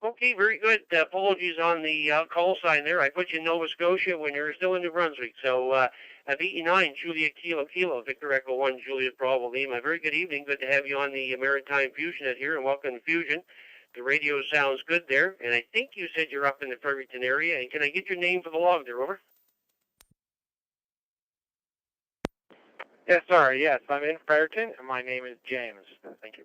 Okay, very good. Apologies on the call sign there. I put you in Nova Scotia when you're still in New Brunswick. So VE9, Juliet Kilo Kilo, Victor Echo 1, Juliet Bravo Lima. Very good evening. Good to have you on the Maritime Fusion here, and welcome to Fusion. The radio sounds good there, and I think you said you're up in the Fredericton area. And can I get your name for the log there, over? Yes, sorry, yes, I'm in Fredericton, and my name is James. Thank you.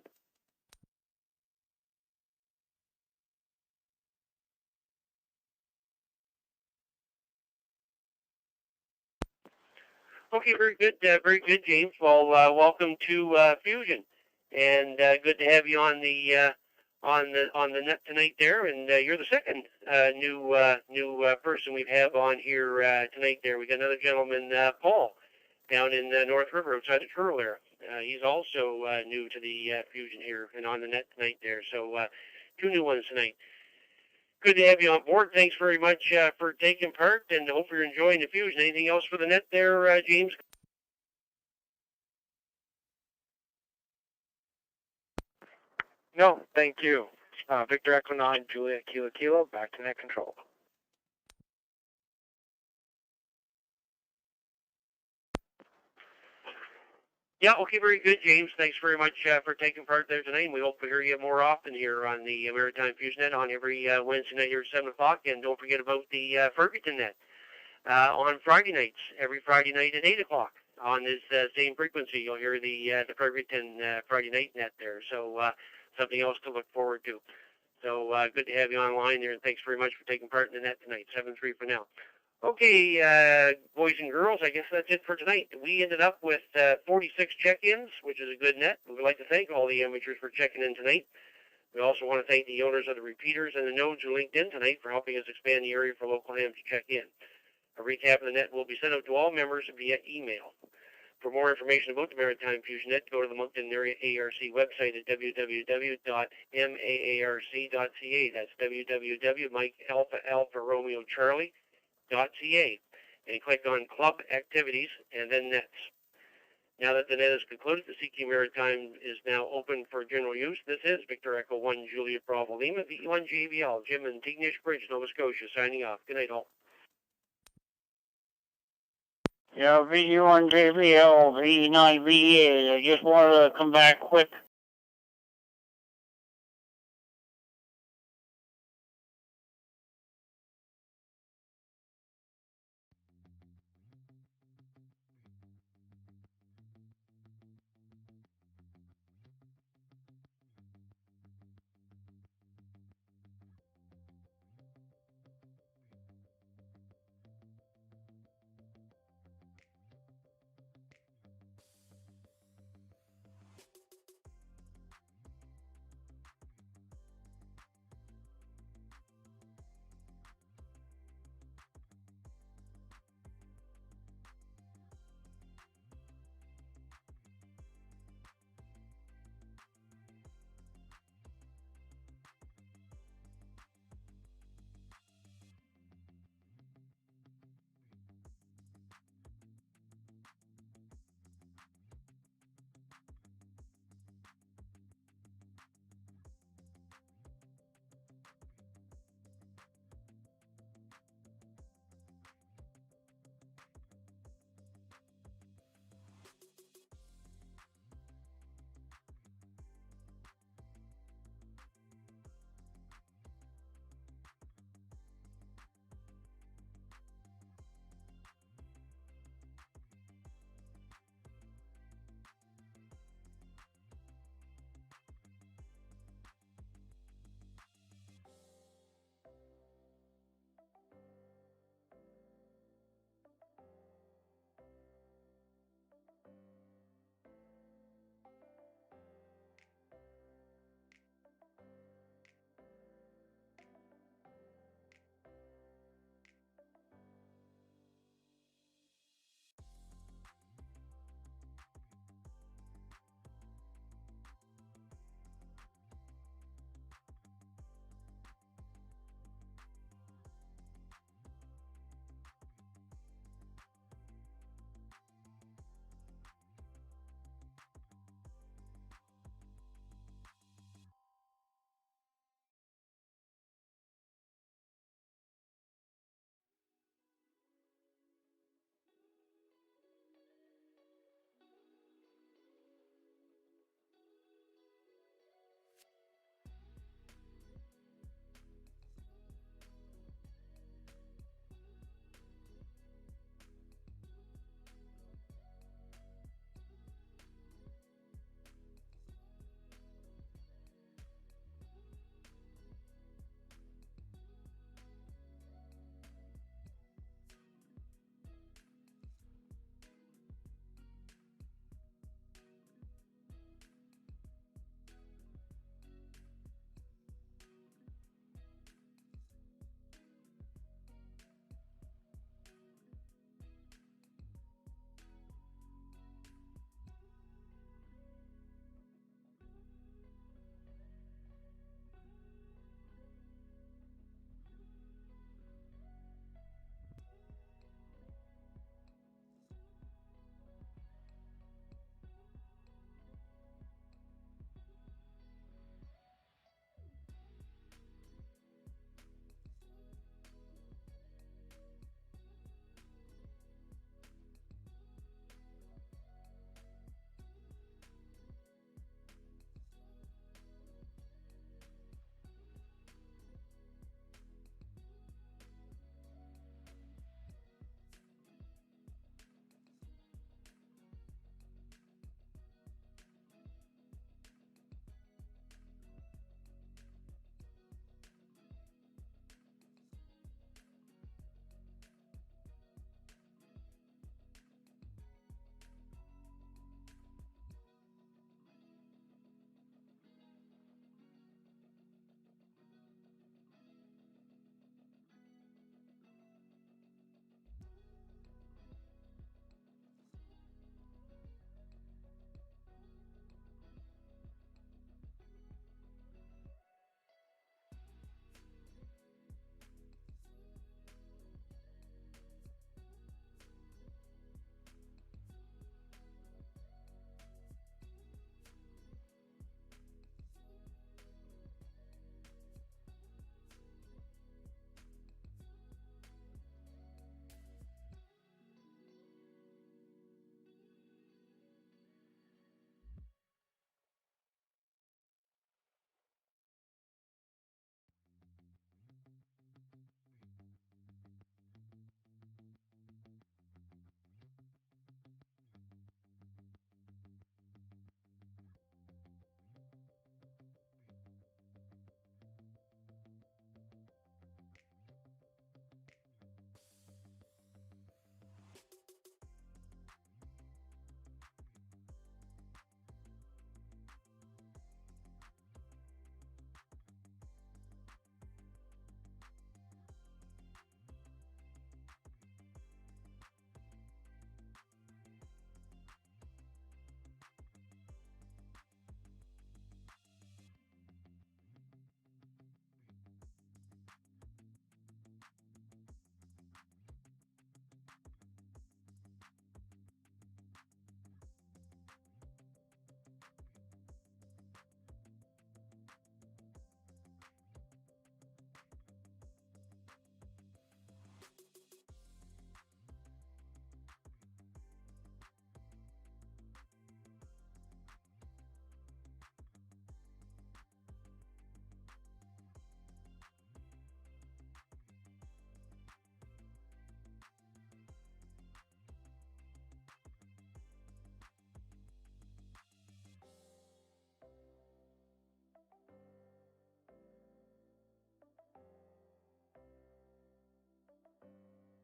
Okay, very good, James. Well, welcome to Fusion, and good to have you on the net tonight there. And you're the second new person we have on here tonight. There, we got another gentleman, Paul, down in North River outside of Truro there. He's also new to the Fusion here and on the net tonight there. So 2 new ones tonight. Good to have you on board. Thanks very much for taking part, and hope you're enjoying the Fusion. Anything else for the net there, James? No, thank you. Victor Echo 9, Juliet Kilo Kilo, back to net control. Yeah, okay, very good, James. Thanks very much for taking part there tonight, and we hope to hear you more often here on the Maritime Fusion Net on every Wednesday night here at 7 o'clock, and don't forget about the Ferguson Net on Friday nights, every Friday night at 8 o'clock on this same frequency. You'll hear the Ferguson Friday night net there, so something else to look forward to. So good to have you online there, and thanks very much for taking part in the net tonight, 7-3 for now. Okay, boys and girls, I guess that's it for tonight. We ended up with 46 check-ins, which is a good net. We'd like to thank all the amateurs for checking in tonight. We also want to thank the owners of the repeaters and the nodes who linked in tonight for helping us expand the area for local hams to check in. A recap of the net will be sent out to all members via email. For more information about the Maritime Fusion Net, go to the Moncton Area ARC website at www.maarc.ca. That's www.MikeAlphaAlphaRomeoCharlie.ca, and click on Club Activities and then Nets. Now that the net is concluded, the CQ Maritime is now open for general use. This is Victor Echo 1 Juliet Bravo Lima, VE1 JBL, Jim and Tignish Bridge, Nova Scotia, signing off. Good night, all. Yeah, VE1 JBL, VE9 VA. I just wanted to come back quick